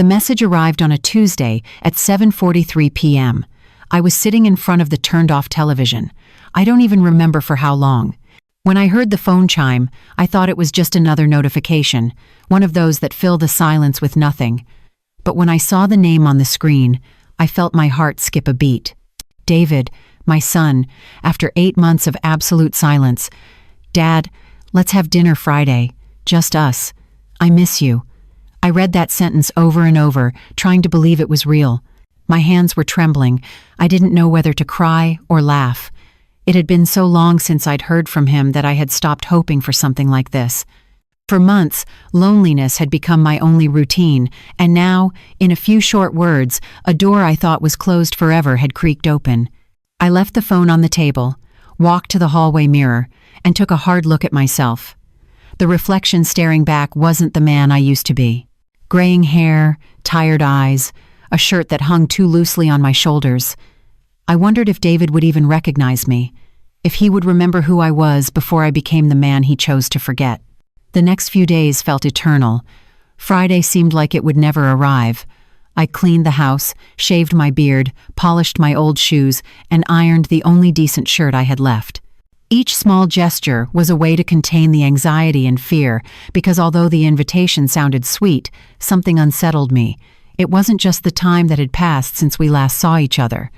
The message arrived on a Tuesday at 7:43 p.m. I was sitting in front of the turned-off television. I don't even remember for how long. When I heard the phone chime, I thought it was just another notification, one of those that fill the silence with nothing. But when I saw the name on the screen, I felt my heart skip a beat. David, my son, after 8 months of absolute silence. Dad, let's have dinner Friday. Just us. I miss you. I read that sentence over and over, trying to believe it was real. My hands were trembling. I didn't know whether to cry or laugh. It had been so long since I'd heard from him that I had stopped hoping for something like this. For months, loneliness had become my only routine, and now, in a few short words, a door I thought was closed forever had creaked open. I left the phone on the table, walked to the hallway mirror, and took a hard look at myself. The reflection staring back wasn't the man I used to be. Graying hair, tired eyes, a shirt that hung too loosely on my shoulders. I wondered if David would even recognize me, if he would remember who I was before I became the man he chose to forget. The next few days felt eternal. Friday seemed like it would never arrive. I cleaned the house, shaved my beard, polished my old shoes, and ironed the only decent shirt I had left. Each small gesture was a way to contain the anxiety and fear, because although the invitation sounded sweet, something unsettled me. It wasn't just the time that had passed since we last saw each other.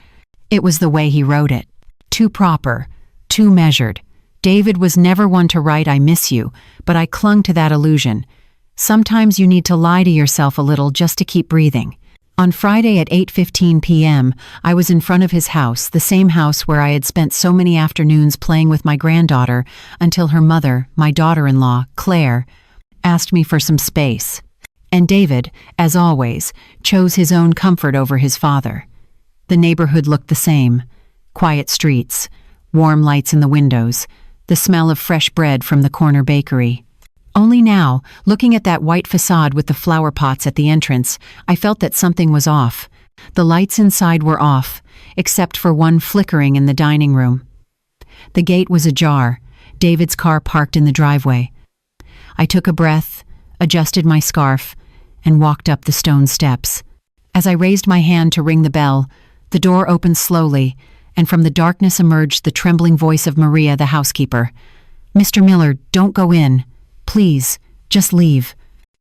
It was the way he wrote it. Too proper, too measured. David was never one to write "I miss you," but I clung to that illusion. Sometimes you need to lie to yourself a little just to keep breathing. On Friday at 8:15 p.m., I was in front of his house, the same house where I had spent so many afternoons playing with my granddaughter until her mother, my daughter-in-law, Claire, asked me for some space. And David, as always, chose his own comfort over his father. The neighborhood looked the same. Quiet streets, warm lights in the windows, the smell of fresh bread from the corner bakery. Only now, looking at that white facade with the flower pots at the entrance, I felt that something was off. The lights inside were off, except for one flickering in the dining room. The gate was ajar, David's car parked in the driveway. I took a breath, adjusted my scarf, and walked up the stone steps. As I raised my hand to ring the bell, the door opened slowly, and from the darkness emerged the trembling voice of Maria, the housekeeper. "Mr. Miller, don't go in. Please, just leave.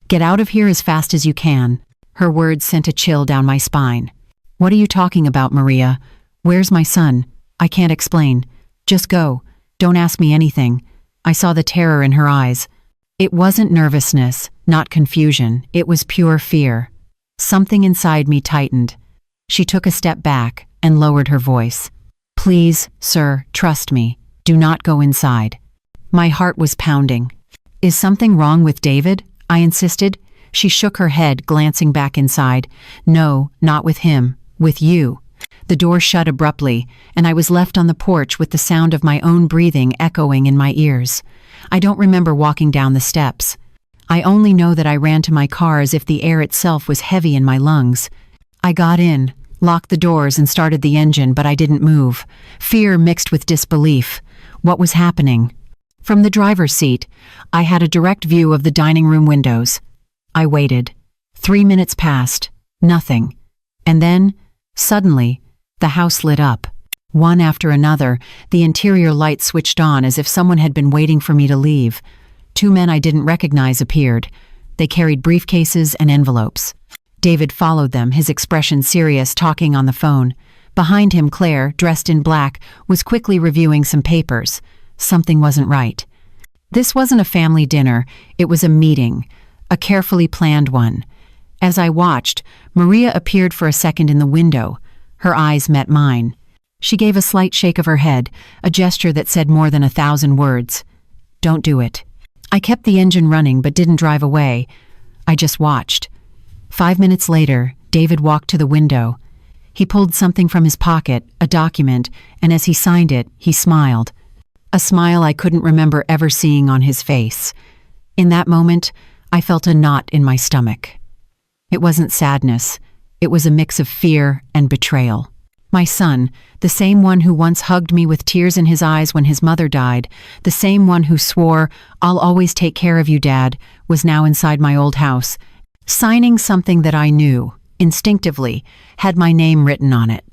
Get out of here as fast as you can." Her words sent a chill down my spine. "What are you talking about, Maria? Where's my son? I can't explain. Just go. Don't ask me anything." I saw the terror in her eyes. It wasn't nervousness, not confusion. It was pure fear. Something inside me tightened. She took a step back and lowered her voice. "Please, sir, trust me. Do not go inside." My heart was pounding. "Is something wrong with David?" I insisted. She shook her head, glancing back inside. "No, not with him. With you." The door shut abruptly, and I was left on the porch with the sound of my own breathing echoing in my ears. I don't remember walking down the steps. I only know that I ran to my car as if the air itself was heavy in my lungs. I got in, locked the doors, and started the engine, but I didn't move. Fear mixed with disbelief. What was happening? From the driver's seat, I had a direct view of the dining room windows. I waited. 3 minutes passed. Nothing. And then, suddenly, the house lit up. One after another, the interior lights switched on as if someone had been waiting for me to leave. 2 men I didn't recognize appeared. They carried briefcases and envelopes. David followed them, his expression serious, talking on the phone. Behind him, Claire, dressed in black, was quickly reviewing some papers. Something wasn't right. This wasn't a family dinner, it was a meeting, a carefully planned one. As I watched, Maria appeared for a second in the window. Her eyes met mine. She gave a slight shake of her head, a gesture that said more than 1,000 words. "Don't do it." I kept the engine running but didn't drive away. I just watched. 5 minutes later, David walked to the window. He pulled something from his pocket, a document, and as he signed it, he smiled. A smile I couldn't remember ever seeing on his face. In that moment, I felt a knot in my stomach. It wasn't sadness. It was a mix of fear and betrayal. My son, the same one who once hugged me with tears in his eyes when his mother died, the same one who swore, "I'll always take care of you, Dad," was now inside my old house, signing something that I knew, instinctively, had my name written on it.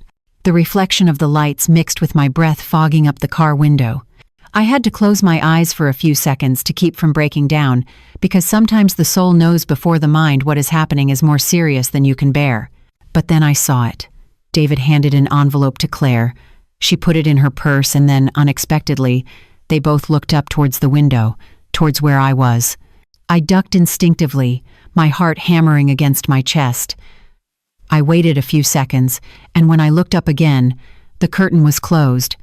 The reflection of the lights mixed with my breath fogging up the car window. I had to close my eyes for a few seconds to keep from breaking down, because sometimes the soul knows before the mind what is happening is more serious than you can bear. But then I saw it. David handed an envelope to Claire. She put it in her purse and then, unexpectedly, they both looked up towards the window, towards where I was. I ducked instinctively, my heart hammering against my chest. I waited a few seconds, and when I looked up again, the curtain was closed.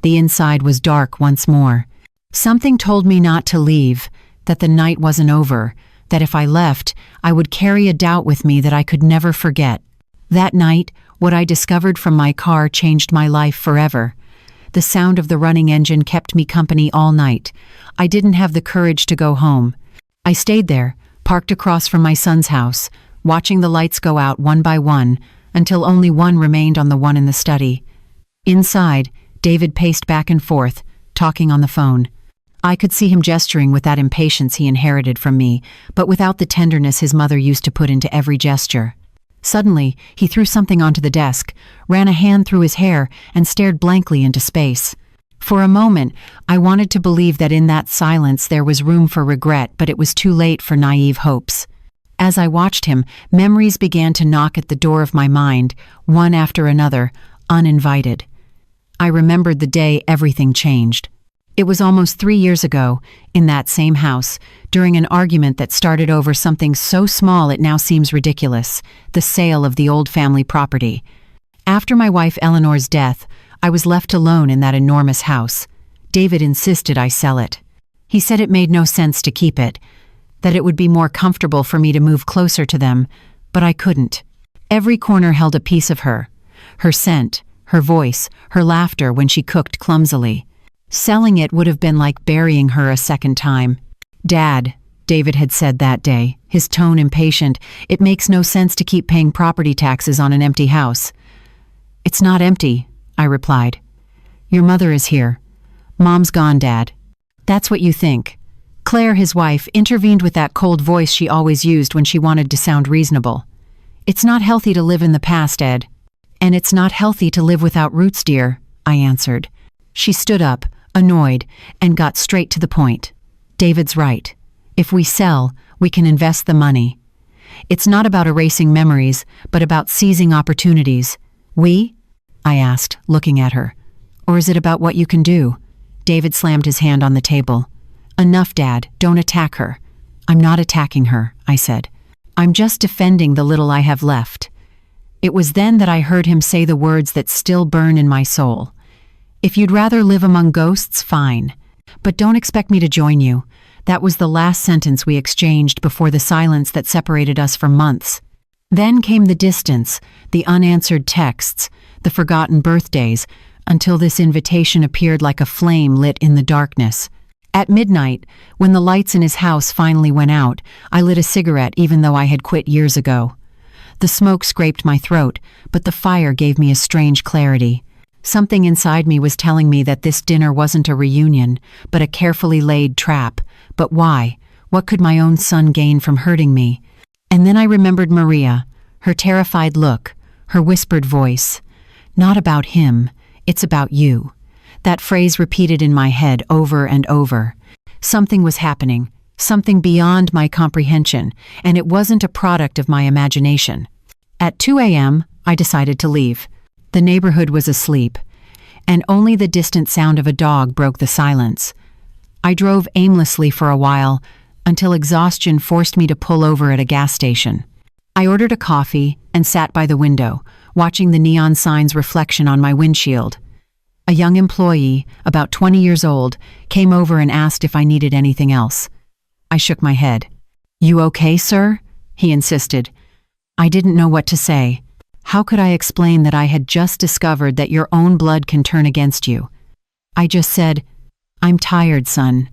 The inside was dark once more. Something told me not to leave, that the night wasn't over, that if I left, I would carry a doubt with me that I could never forget. That night, what I discovered from my car changed my life forever. The sound of the running engine kept me company all night. I didn't have the courage to go home. I stayed there, parked across from my son's house, watching the lights go out one by one, until only one remained on the one in the study. Inside, David paced back and forth, talking on the phone. I could see him gesturing with that impatience he inherited from me, but without the tenderness his mother used to put into every gesture. Suddenly, he threw something onto the desk, ran a hand through his hair, and stared blankly into space. For a moment, I wanted to believe that in that silence there was room for regret, but it was too late for naive hopes. As I watched him, memories began to knock at the door of my mind, one after another, uninvited. I remembered the day everything changed. It was almost 3 years ago, in that same house, during an argument that started over something so small it now seems ridiculous, the sale of the old family property. After my wife Eleanor's death, I was left alone in that enormous house. David insisted I sell it. He said it made no sense to keep it, that it would be more comfortable for me to move closer to them, but I couldn't. Every corner held a piece of her. Her scent, her voice, her laughter when she cooked clumsily. Selling it would have been like burying her a second time. "Dad," David had said that day, his tone impatient, "it makes no sense to keep paying property taxes on an empty house." "It's not empty," I replied. "Your mother is here. Mom's gone, Dad." "That's what you think." Claire, his wife, intervened with that cold voice she always used when she wanted to sound reasonable. "It's not healthy to live in the past, Ed." "And it's not healthy to live without roots, dear," I answered. She stood up, annoyed, and got straight to the point. "David's right. If we sell, we can invest the money. It's not about erasing memories, but about seizing opportunities." "We?" I asked, looking at her. "Or is it about what you can do?" David slammed his hand on the table. "Enough, Dad. Don't attack her." "I'm not attacking her," I said. "I'm just defending the little I have left." It was then that I heard him say the words that still burn in my soul. "If you'd rather live among ghosts, fine. But don't expect me to join you." That was the last sentence we exchanged before the silence that separated us for months. Then came the distance, the unanswered texts, the forgotten birthdays, until this invitation appeared like a flame lit in the darkness. At midnight, when the lights in his house finally went out, I lit a cigarette even though I had quit years ago. The smoke scraped my throat, but the fire gave me a strange clarity. Something inside me was telling me that this dinner wasn't a reunion, but a carefully laid trap. But why? What could my own son gain from hurting me? And then I remembered Maria, her terrified look, her whispered voice. "Not about him, it's about you." That phrase repeated in my head over and over. Something was happening, something beyond my comprehension, and it wasn't a product of my imagination. At 2 a.m., I decided to leave. The neighborhood was asleep, and only the distant sound of a dog broke the silence. I drove aimlessly for a while, until exhaustion forced me to pull over at a gas station. I ordered a coffee and sat by the window, watching the neon sign's reflection on my windshield. A young employee, about 20 years old, came over and asked if I needed anything else. I shook my head. "You okay, sir?" he insisted. I didn't know what to say. How could I explain that I had just discovered that your own blood can turn against you? I just said, "I'm tired, son.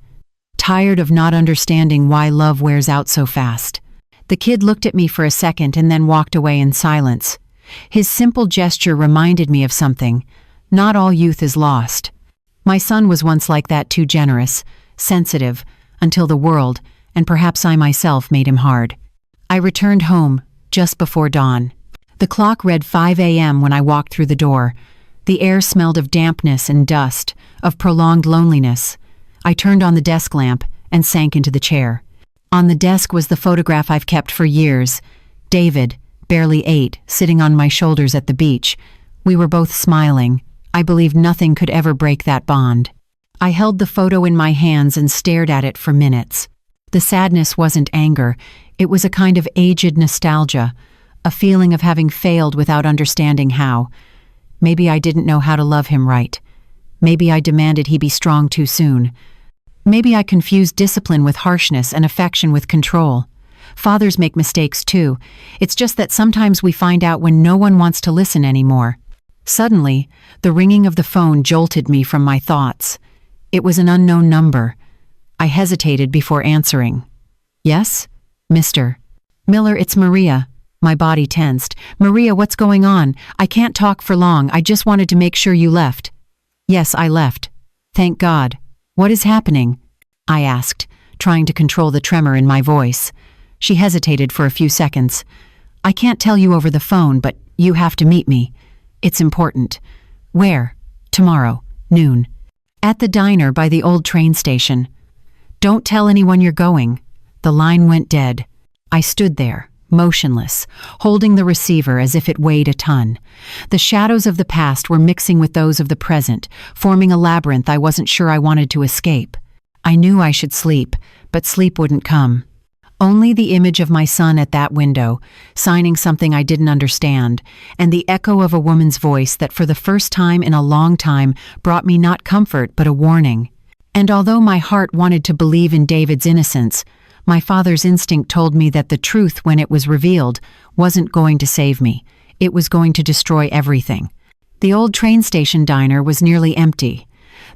Tired of not understanding why love wears out so fast." The kid looked at me for a second and then walked away in silence. His simple gesture reminded me of something. Not all youth is lost. My son was once like that, too generous, sensitive, until the world, and perhaps I myself, made him hard. I returned home just before dawn. The clock read 5 a.m. when I walked through the door. The air smelled of dampness and dust, of prolonged loneliness. I turned on the desk lamp and sank into the chair. On the desk was the photograph I've kept for years. David, barely 8, sitting on my shoulders at the beach. We were both smiling. I believed nothing could ever break that bond. I held the photo in my hands and stared at it for minutes. The sadness wasn't anger. It was a kind of aged nostalgia, a feeling of having failed without understanding how. Maybe I didn't know how to love him right. Maybe I demanded he be strong too soon. Maybe I confused discipline with harshness and affection with control. Fathers make mistakes too. It's just that sometimes we find out when no one wants to listen anymore. Suddenly, the ringing of the phone jolted me from my thoughts. It was an unknown number. I hesitated before answering. Yes? Mr. Miller, it's Maria. My body tensed. Maria, what's going on? I can't talk for long. I just wanted to make sure you left. Yes, I left. Thank God. What is happening? I asked, trying to control the tremor in my voice. She hesitated for a few seconds. I can't tell you over the phone, but you have to meet me. It's important. Where? Tomorrow, noon. At the diner by the old train station. Don't tell anyone you're going. The line went dead. I stood there, motionless, holding the receiver as if it weighed a ton. The shadows of the past were mixing with those of the present, forming a labyrinth I wasn't sure I wanted to escape. I knew I should sleep, but sleep wouldn't come. Only the image of my son at that window, signing something I didn't understand, and the echo of a woman's voice that for the first time in a long time brought me not comfort but a warning. And although my heart wanted to believe in David's innocence, my father's instinct told me that the truth, when it was revealed, wasn't going to save me. It was going to destroy everything. The old train station diner was nearly empty.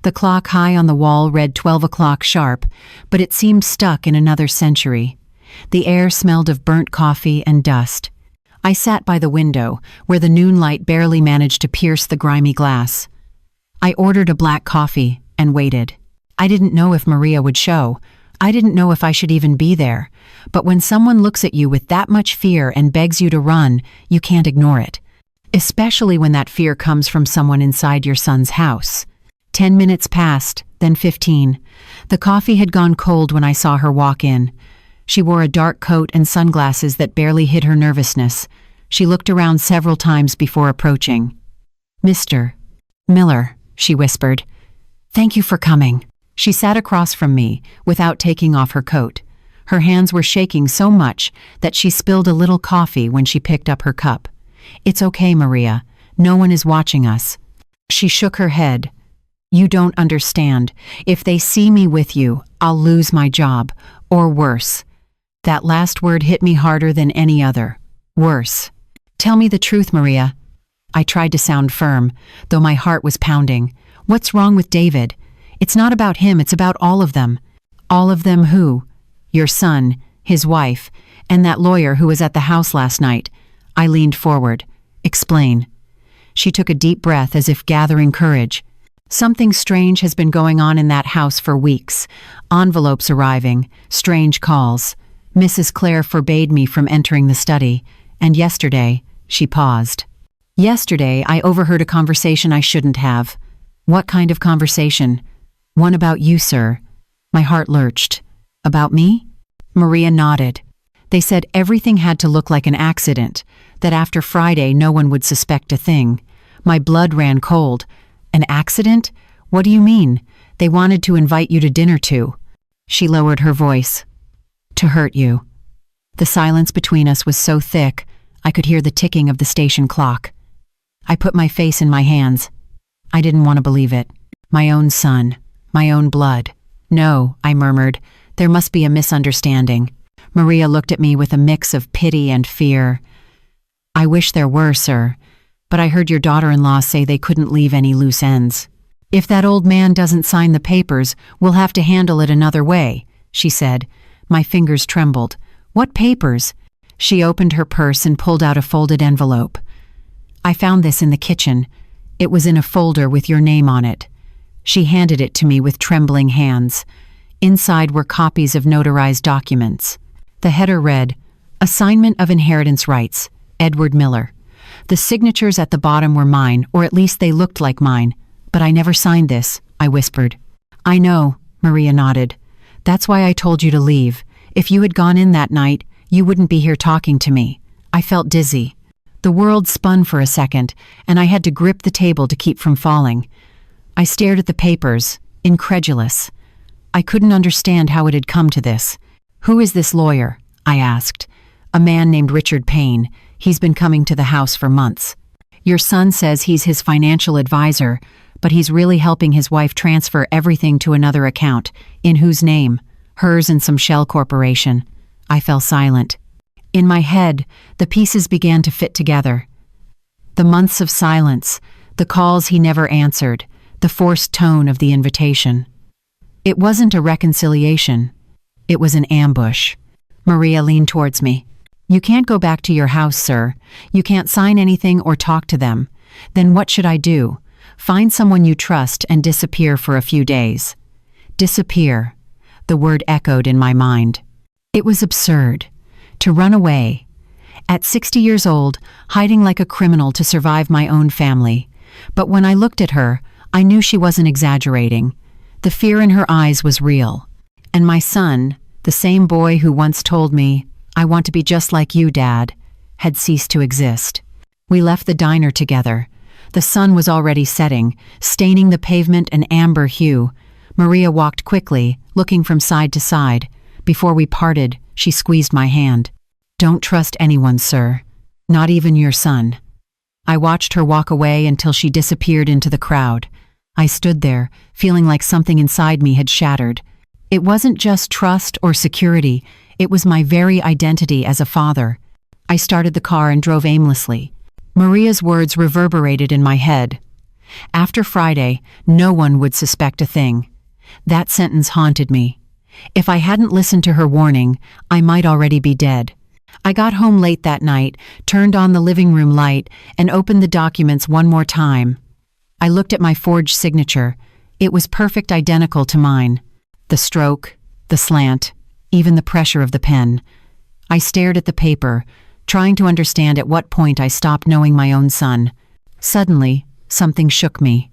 The clock high on the wall read 12 o'clock sharp, but it seemed stuck in another century. The air smelled of burnt coffee and dust. I sat by the window, where the noon light barely managed to pierce the grimy glass. I ordered a black coffee and waited. I didn't know if Maria would show. I didn't know if I should even be there. But when someone looks at you with that much fear and begs you to run, you can't ignore it. Especially when that fear comes from someone inside your son's house. 10 minutes passed, then 15. The coffee had gone cold when I saw her walk in. She wore a dark coat and sunglasses that barely hid her nervousness. She looked around several times before approaching. Mr. Miller, she whispered. Thank you for coming. She sat across from me, without taking off her coat. Her hands were shaking so much that she spilled a little coffee when she picked up her cup. It's okay, Maria. No one is watching us. She shook her head. You don't understand. If they see me with you, I'll lose my job. Or worse. That last word hit me harder than any other. Worse. Tell me the truth, Maria. I tried to sound firm, though my heart was pounding. What's wrong with David? It's not about him, it's about all of them. All of them who? Your son, his wife, and that lawyer who was at the house last night. I leaned forward. Explain. She took a deep breath as if gathering courage. Something strange has been going on in that house for weeks. Envelopes arriving, strange calls. Mrs. Clare forbade me from entering the study, and yesterday, she paused. Yesterday, I overheard a conversation I shouldn't have. What kind of conversation? One about you, sir. My heart lurched. About me? Maria nodded. They said everything had to look like an accident, that after Friday no one would suspect a thing. My blood ran cold. An accident? What do you mean? They wanted to invite you to dinner too. She lowered her voice. To hurt you. The silence between us was so thick, I could hear the ticking of the station clock. I put my face in my hands. I didn't want to believe it. My own son. My own blood. No, I murmured. There must be a misunderstanding. Maria looked at me with a mix of pity and fear. I wish there were, sir. But I heard your daughter-in-law say they couldn't leave any loose ends. If that old man doesn't sign the papers, we'll have to handle it another way, she said. My fingers trembled. What papers? She opened her purse and pulled out a folded envelope. I found this in the kitchen. It was in a folder with your name on it. She handed it to me with trembling hands. Inside were copies of notarized documents. The header read, Assignment of inheritance rights, Edward Miller. The signatures at the bottom were mine, or at least they looked like mine. But I never signed this, I whispered. I know, Maria nodded. That's why I told you to leave. If you had gone in that night, you wouldn't be here talking to me. I felt dizzy. The world spun for a second, and I had to grip the table to keep from falling. I stared at the papers, incredulous. I couldn't understand how it had come to this. Who is this lawyer? I asked. A man named Richard Payne. He's been coming to the house for months. Your son says he's his financial advisor, but he's really helping his wife transfer everything to another account. In whose name? Hers and some shell corporation. I fell silent. In my head, the pieces began to fit together. The months of silence, the calls he never answered, the forced tone of the invitation. It wasn't a reconciliation. It was an ambush. Maria leaned towards me. You can't go back to your house, sir. You can't sign anything or talk to them. Then what should I do? Find someone you trust and disappear for a few days. Disappear. The word echoed in my mind. It was absurd. To run away. At 60 years old, hiding like a criminal to survive my own family. But when I looked at her, I knew she wasn't exaggerating. The fear in her eyes was real. And my son, the same boy who once told me, I want to be just like you, Dad, had ceased to exist. We left the diner together. The sun was already setting, staining the pavement an amber hue. Maria walked quickly, looking from side to side. Before we parted, she squeezed my hand. Don't trust anyone, sir. Not even your son. I watched her walk away until she disappeared into the crowd. I stood there, feeling like something inside me had shattered. It wasn't just trust or security. It was my very identity as a father. I started the car and drove aimlessly. Maria's words reverberated in my head. After Friday, no one would suspect a thing. That sentence haunted me. If I hadn't listened to her warning, I might already be dead. I got home late that night, turned on the living room light, and opened the documents one more time. I looked at my forged signature. It was perfect identical to mine. The stroke, the slant, even the pressure of the pen. I stared at the paper, trying to understand at what point I stopped knowing my own son. Suddenly, something shook me.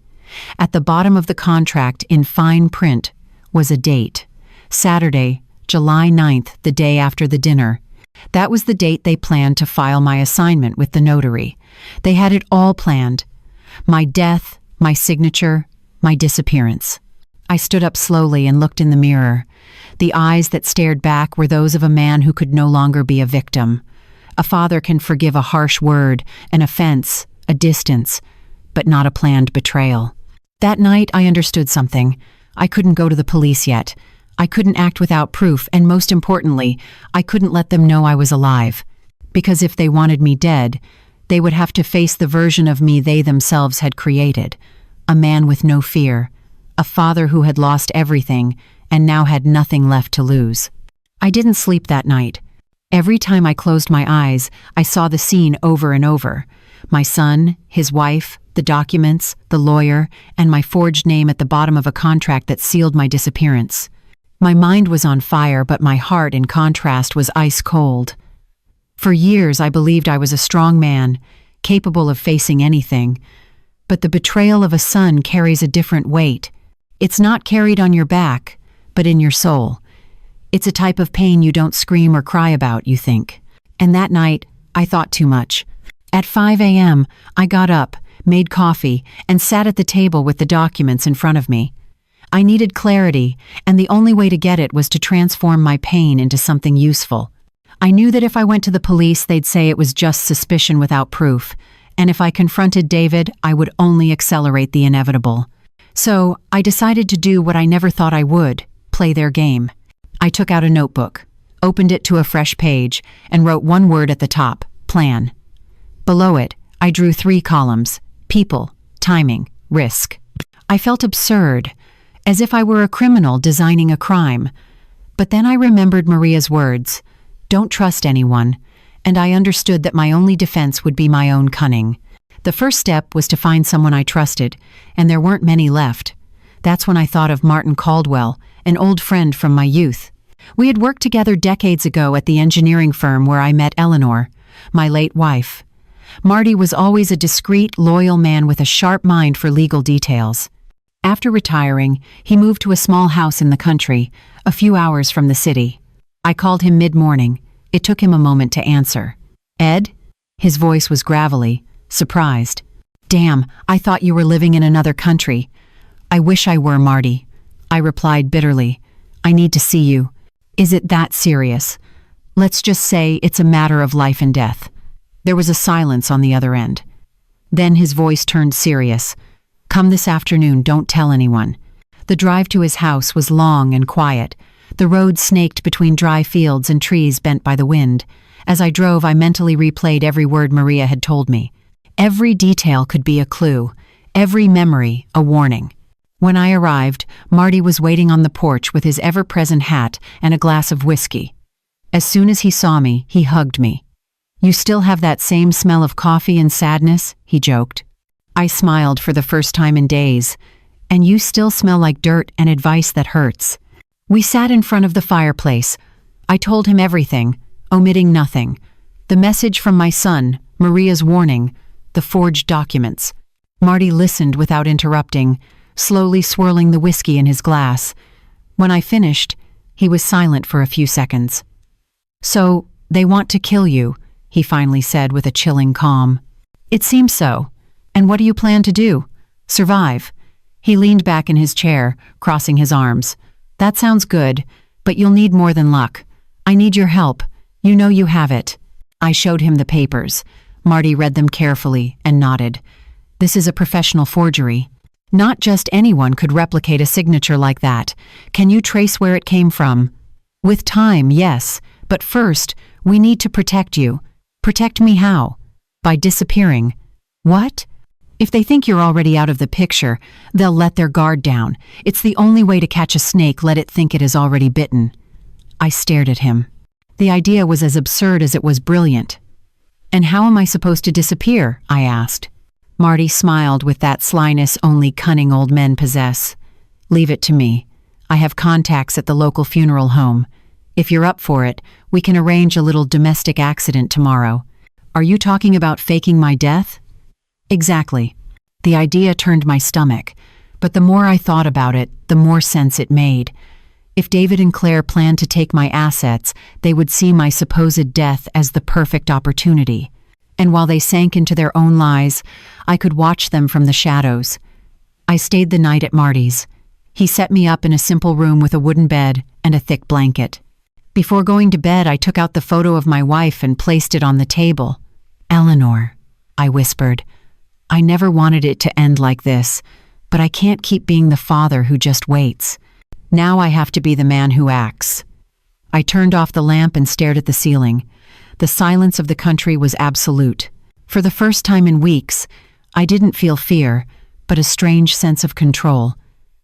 At the bottom of the contract, in fine print, was a date. Saturday, July 9th, the day after the dinner. That was the date they planned to file my assignment with the notary. They had it all planned. My death, my signature, my disappearance. I stood up slowly and looked in the mirror. The eyes that stared back were those of a man who could no longer be a victim. A father can forgive a harsh word, an offense, a distance, but not a planned betrayal. That night I understood something. I couldn't go to the police yet. I couldn't act without proof, and most importantly, I couldn't let them know I was alive. Because if they wanted me dead, they would have to face the version of me they themselves had created. A man with no fear. A father who had lost everything and now had nothing left to lose. I didn't sleep that night. Every time I closed my eyes, I saw the scene over and over. My son, his wife, the documents, the lawyer, and my forged name at the bottom of a contract that sealed my disappearance. My mind was on fire, but my heart, in contrast, was ice cold. For years I believed I was a strong man, capable of facing anything. But the betrayal of a son carries a different weight. It's not carried on your back, but in your soul. It's a type of pain you don't scream or cry about, you think. And that night, I thought too much. At 5 a.m., I got up, made coffee, and sat at the table with the documents in front of me. I needed clarity, and the only way to get it was to transform my pain into something useful. I knew that if I went to the police, they'd say it was just suspicion without proof, and if I confronted David, I would only accelerate the inevitable. So, I decided to do what I never thought I would, play their game. I took out a notebook, opened it to a fresh page, and wrote one word at the top, plan. Below it, I drew 3 columns, people, timing, risk. I felt absurd, as if I were a criminal designing a crime. But then I remembered Maria's words, don't trust anyone, and I understood that my only defense would be my own cunning. The first step was to find someone I trusted, and there weren't many left. That's when I thought of Martin Caldwell, an old friend from my youth. We had worked together decades ago at the engineering firm where I met Eleanor, my late wife. Marty was always a discreet, loyal man with a sharp mind for legal details. After retiring, he moved to a small house in the country, a few hours from the city. I called him mid-morning. It took him a moment to answer. "Ed?" His voice was gravelly, surprised. "Damn, I thought you were living in another country." "I wish I were, Marty," I replied bitterly. "I need to see you." "Is it that serious?" "Let's just say it's a matter of life and death." There was a silence on the other end. Then his voice turned serious. "Come this afternoon, don't tell anyone." The drive to his house was long and quiet. The road snaked between dry fields and trees bent by the wind. As I drove, I mentally replayed every word Maria had told me. Every detail could be a clue, every memory a warning. When I arrived, Marty was waiting on the porch with his ever-present hat and a glass of whiskey. As soon as he saw me, he hugged me. "You still have that same smell of coffee and sadness?" he joked. I smiled for the first time in days. "And you still smell like dirt and advice that hurts." We sat in front of the fireplace. I told him everything, omitting nothing. The message from my son, Maria's warning, the forged documents. Marty listened without interrupting, slowly swirling the whiskey in his glass. When I finished, he was silent for a few seconds. "So, they want to kill you," he finally said with a chilling calm. "It seems so. And what do you plan to do? Survive?" He leaned back in his chair, crossing his arms. "That sounds good, but you'll need more than luck. I need your help. You know you have it." I showed him the papers. Marty read them carefully and nodded. "This is a professional forgery. Not just anyone could replicate a signature like that. Can you trace where it came from?" "With time, yes. But first, we need to protect you." "Protect me how?" "By disappearing." "What?" "If they think you're already out of the picture, they'll let their guard down. It's the only way to catch a snake, let it think it is already bitten." I stared at him. The idea was as absurd as it was brilliant. "And how am I supposed to disappear?" I asked. Marty smiled with that slyness only cunning old men possess. "Leave it to me. I have contacts at the local funeral home. If you're up for it, we can arrange a little domestic accident tomorrow." "Are you talking about faking my death?" "Exactly." The idea turned my stomach, but the more I thought about it, the more sense it made. If David and Claire planned to take my assets, they would see my supposed death as the perfect opportunity. And while they sank into their own lies, I could watch them from the shadows. I stayed the night at Marty's. He set me up in a simple room with a wooden bed and a thick blanket. Before going to bed, I took out the photo of my wife and placed it on the table. "Eleanor," I whispered. "I never wanted it to end like this, but I can't keep being the father who just waits. Now I have to be the man who acts." I turned off the lamp and stared at the ceiling. The silence of the country was absolute. For the first time in weeks, I didn't feel fear, but a strange sense of control.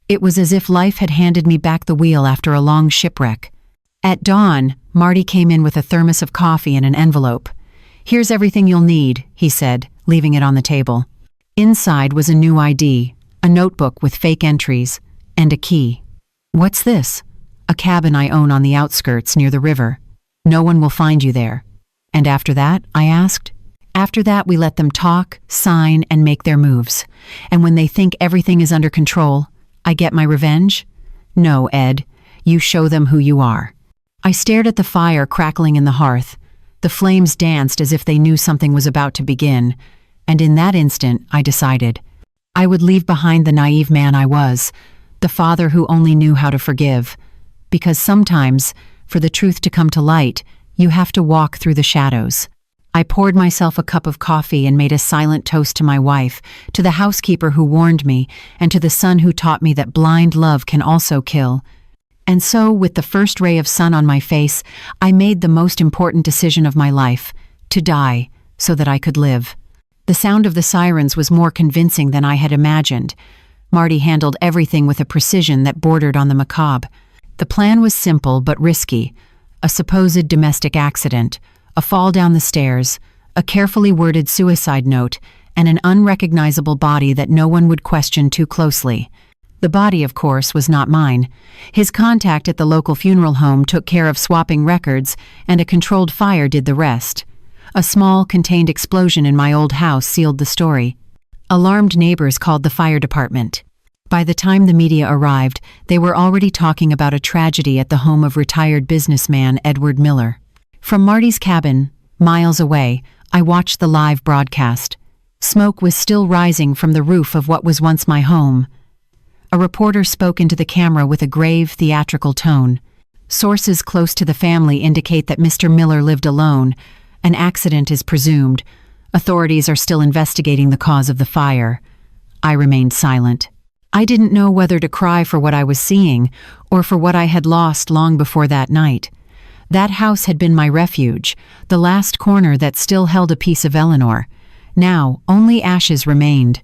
It was as if life had handed me back the wheel after a long shipwreck. At dawn, Marty came in with a thermos of coffee and an envelope. "Here's everything you'll need," he said, leaving it on the table. Inside was a new ID, a notebook with fake entries, and a key. "What's this?" "A cabin I own on the outskirts near the river. No one will find you there." "And after that?" I asked. "After that, we let them talk, sign, and make their moves. And when they think everything is under control, I get my revenge?" "No, Ed. You show them who you are." I stared at the fire crackling in the hearth. The flames danced as if they knew something was about to begin, and in that instant, I decided. I would leave behind the naive man I was, the father who only knew how to forgive. Because sometimes, for the truth to come to light, you have to walk through the shadows. I poured myself a cup of coffee and made a silent toast to my wife, to the housekeeper who warned me, and to the son who taught me that blind love can also kill. And so, with the first ray of sun on my face, I made the most important decision of my life, to die, so that I could live. The sound of the sirens was more convincing than I had imagined. Marty handled everything with a precision that bordered on the macabre. The plan was simple but risky. A supposed domestic accident, a fall down the stairs, a carefully worded suicide note, and an unrecognizable body that no one would question too closely. The body, of course, was not mine. His contact at the local funeral home took care of swapping records, and a controlled fire did the rest. A small, contained explosion in my old house sealed the story. Alarmed neighbors called the fire department. By the time the media arrived, they were already talking about a tragedy at the home of retired businessman Edward Miller. From Marty's cabin, miles away, I watched the live broadcast. Smoke was still rising from the roof of what was once my home. A reporter spoke into the camera with a grave, theatrical tone. Sources close to the family indicate that Mr. Miller lived alone. An accident is presumed. Authorities are still investigating the cause of the fire. I remained silent. I didn't know whether to cry for what I was seeing or for what I had lost long before that night. That house had been my refuge, the last corner that still held a piece of Eleanor. Now, only ashes remained.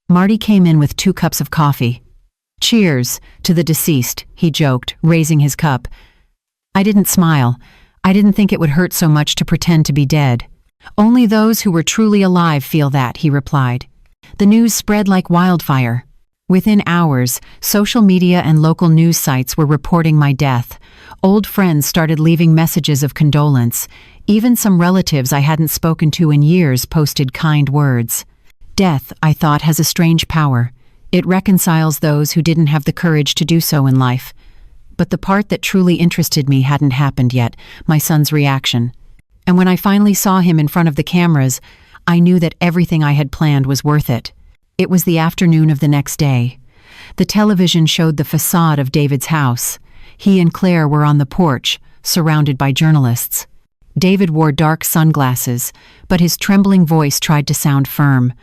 Marty came in with 2 cups of coffee. "Cheers to the deceased," he joked, raising his cup. I didn't smile. I didn't think it would hurt so much to pretend to be dead. "Only those who were truly alive feel that," he replied. The news spread like wildfire. Within hours, social media and local news sites were reporting my death. Old friends started leaving messages of condolence. Even some relatives I hadn't spoken to in years posted kind words. Death, I thought, has a strange power. It reconciles those who didn't have the courage to do so in life. But the part that truly interested me hadn't happened yet, my son's reaction. And when I finally saw him in front of the cameras, I knew that everything I had planned was worth it. It was the afternoon of the next day. The television showed the facade of David's house. He and Claire were on the porch, surrounded by journalists. David wore dark sunglasses, but his trembling voice tried to sound firm.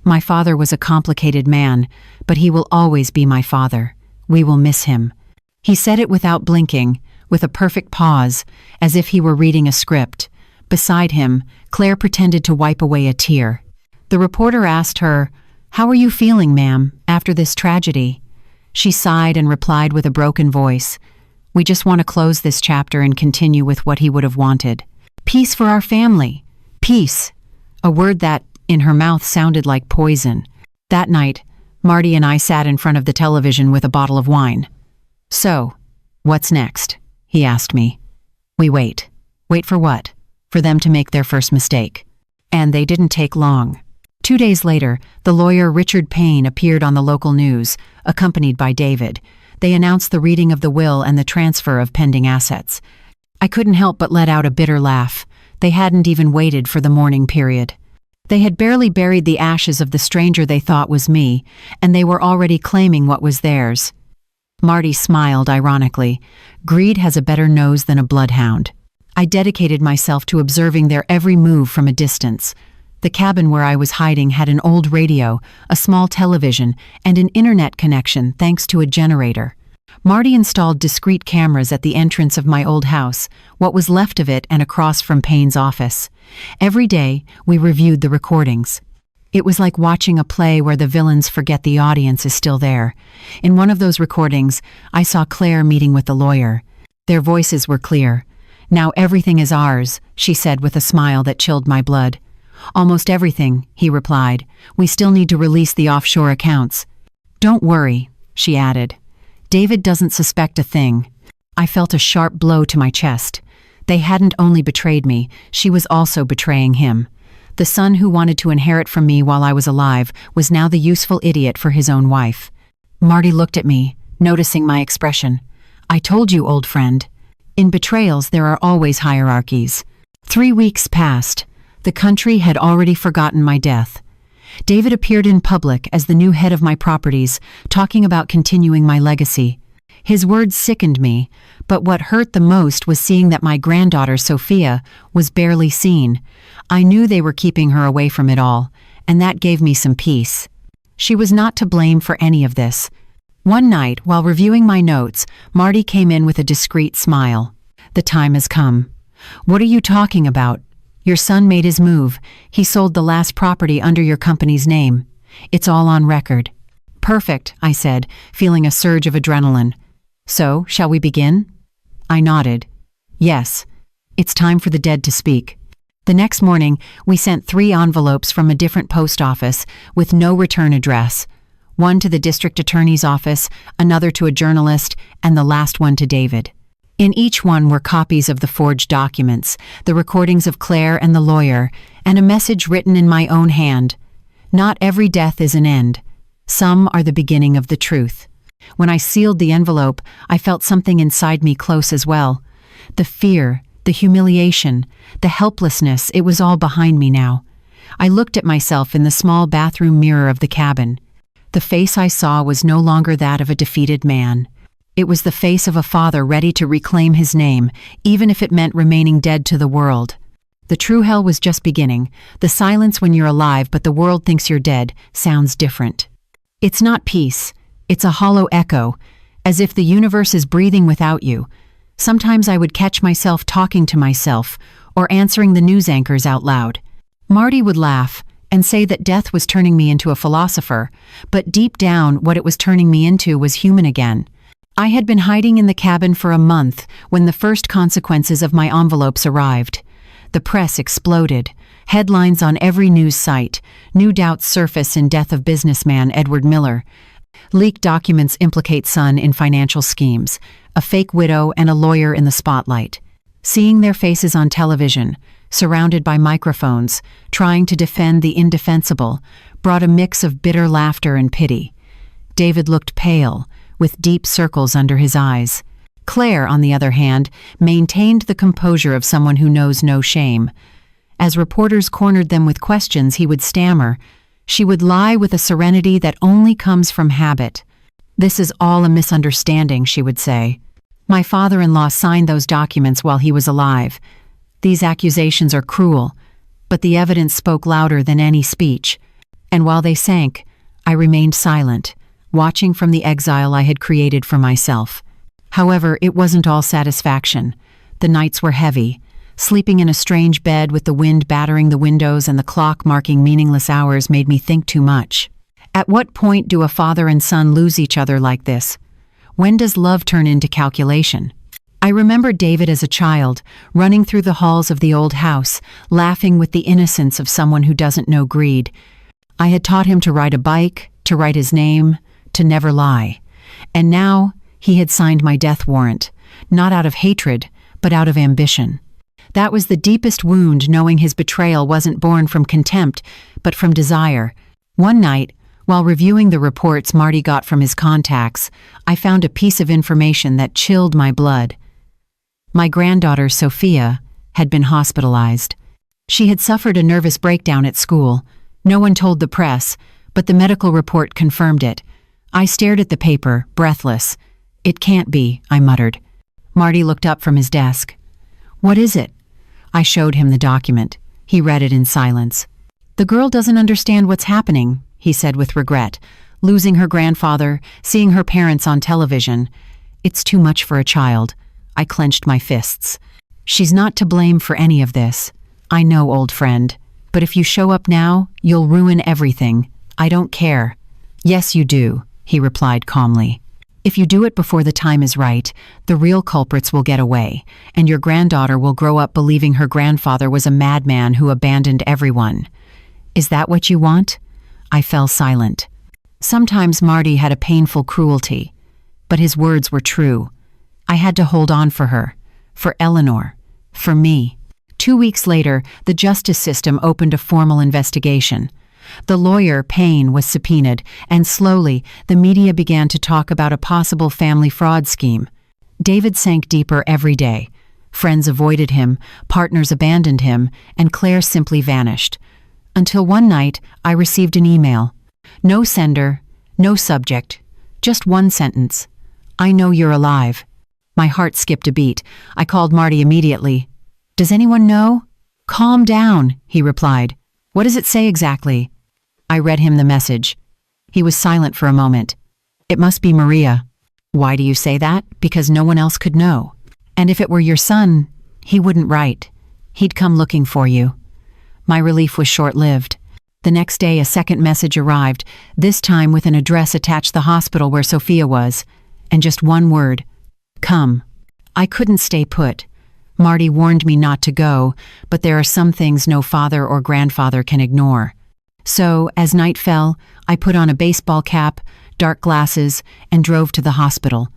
My father was a complicated man, but he will always be my father. We will miss him. He said it without blinking, with a perfect pause, as if he were reading a script. Beside him, Claire pretended to wipe away a tear. The reporter asked her, "How are you feeling, ma'am, after this tragedy?" She sighed and replied with a broken voice, "We just want to close this chapter and continue with what he would have wanted. Peace for our family. Peace." A word that, in her mouth, sounded like poison. That night, Marty and I sat in front of the television with a bottle of wine. "So, what's next?" he asked me. "We wait." "Wait for what?" "For them to make their first mistake." And they didn't take long. 2 days later, the lawyer Richard Payne appeared on the local news, accompanied by David. They announced the reading of the will and the transfer of pending assets. I couldn't help but let out a bitter laugh. They hadn't even waited for the mourning period. They had barely buried the ashes of the stranger they thought was me, and they were already claiming what was theirs. Marty smiled ironically. Greed has a better nose than a bloodhound. I dedicated myself to observing their every move from a distance. The cabin where I was hiding had an old radio, a small television, and an internet connection thanks to a generator. Marty installed discreet cameras at the entrance of my old house, what was left of it, and across from Payne's office. Every day, we reviewed the recordings. It was like watching a play where the villains forget the audience is still there. In one of those recordings, I saw Claire meeting with the lawyer. Their voices were clear. "Now everything is ours," she said with a smile that chilled my blood. "Almost everything," he replied. "We still need to release the offshore accounts." "Don't worry," she added. "David doesn't suspect a thing." I felt a sharp blow to my chest. They hadn't only betrayed me, she was also betraying him. The son who wanted to inherit from me while I was alive was now the useful idiot for his own wife. Marty looked at me, noticing my expression. "I told you, old friend. In betrayals, there are always hierarchies." 3 weeks passed. The country had already forgotten my death. David appeared in public as the new head of my properties, talking about continuing my legacy. His words sickened me, but what hurt the most was seeing that my granddaughter, Sophia, was barely seen. I knew they were keeping her away from it all, and that gave me some peace. She was not to blame for any of this. One night, while reviewing my notes, Marty came in with a discreet smile. "The time has come." "What are you talking about?" "Your son made his move. He sold the last property under your company's name. It's all on record." "Perfect," I said, feeling a surge of adrenaline. "So, shall we begin?" I nodded. "Yes. It's time for the dead to speak." The next morning, we sent 3 envelopes from a different post office with no return address. one to the district attorney's office, another to a journalist, and the last one to David. In each one were copies of the forged documents, the recordings of Claire and the lawyer, and a message written in my own hand. Not every death is an end. Some are the beginning of the truth. When I sealed the envelope, I felt something inside me close as well. The fear, the humiliation, the helplessness, it was all behind me now. I looked at myself in the small bathroom mirror of the cabin. The face I saw was no longer that of a defeated man. It was the face of a father ready to reclaim his name, even if it meant remaining dead to the world. The true hell was just beginning. The silence when you're alive but the world thinks you're dead sounds different. It's not peace. It's a hollow echo, as if the universe is breathing without you. Sometimes I would catch myself talking to myself or answering the news anchors out loud. Marty would laugh and say that death was turning me into a philosopher, but deep down what it was turning me into was human again. I had been hiding in the cabin for a month when the first consequences of my envelopes arrived. The press exploded. Headlines on every news site. New doubts surface in death of businessman Edward Miller. Leaked documents implicate son in financial schemes. A fake widow and a lawyer in the spotlight. Seeing their faces on television, surrounded by microphones, trying to defend the indefensible, brought a mix of bitter laughter and pity. David looked pale, with deep circles under his eyes. Claire, on the other hand, maintained the composure of someone who knows no shame. As reporters cornered them with questions, he would stammer. She would lie with a serenity that only comes from habit. "This is all a misunderstanding," she would say. "My father-in-law signed those documents while he was alive. These accusations are cruel, but the evidence spoke louder than any speech." And while they sank, I remained silent, watching from the exile I had created for myself. However, it wasn't all satisfaction. The nights were heavy. Sleeping in a strange bed with the wind battering the windows and the clock marking meaningless hours made me think too much. At what point do a father and son lose each other like this? When does love turn into calculation? I remember David as a child, running through the halls of the old house, laughing with the innocence of someone who doesn't know greed. I had taught him to ride a bike, to write his name, to never lie. And now, he had signed my death warrant, not out of hatred, but out of ambition. That was the deepest wound, knowing his betrayal wasn't born from contempt, but from desire. One night, while reviewing the reports Marty got from his contacts, I found a piece of information that chilled my blood. My granddaughter, Sophia, had been hospitalized. She had suffered a nervous breakdown at school. No one told the press, but the medical report confirmed it. I stared at the paper, breathless. "It can't be," I muttered. Marty looked up from his desk. "What is it?" I showed him the document. He read it in silence. "The girl doesn't understand what's happening," he said with regret. "Losing her grandfather, seeing her parents on television. It's too much for a child." I clenched my fists. "She's not to blame for any of this. I know, old friend. But if you show up now, you'll ruin everything. I don't care." "Yes, you do," he replied calmly. "If you do it before the time is right, the real culprits will get away, and your granddaughter will grow up believing her grandfather was a madman who abandoned everyone. Is that what you want?" I fell silent. Sometimes Marty had a painful cruelty, but his words were true. I had to hold on for her, for Eleanor, for me. 2 weeks later, the justice system opened a formal investigation. The lawyer, Payne, was subpoenaed, and slowly, the media began to talk about a possible family fraud scheme. David sank deeper every day. Friends avoided him, partners abandoned him, and Claire simply vanished. Until one night, I received an email. No sender, no subject, just one sentence. "I know you're alive." My heart skipped a beat. I called Marty immediately. "Does anyone know?" "Calm down," he replied. "What does it say exactly?" I read him the message. He was silent for a moment. "It must be Maria." "Why do you say that?" "Because no one else could know. And if it were your son, he wouldn't write. He'd come looking for you." My relief was short-lived. The next day, a second message arrived, this time with an address attached to the hospital where Sophia was, and just one word: "Come." I couldn't stay put. Marty warned me not to go, but there are some things no father or grandfather can ignore. So, as night fell, I put on a baseball cap, dark glasses, and drove to the hospital.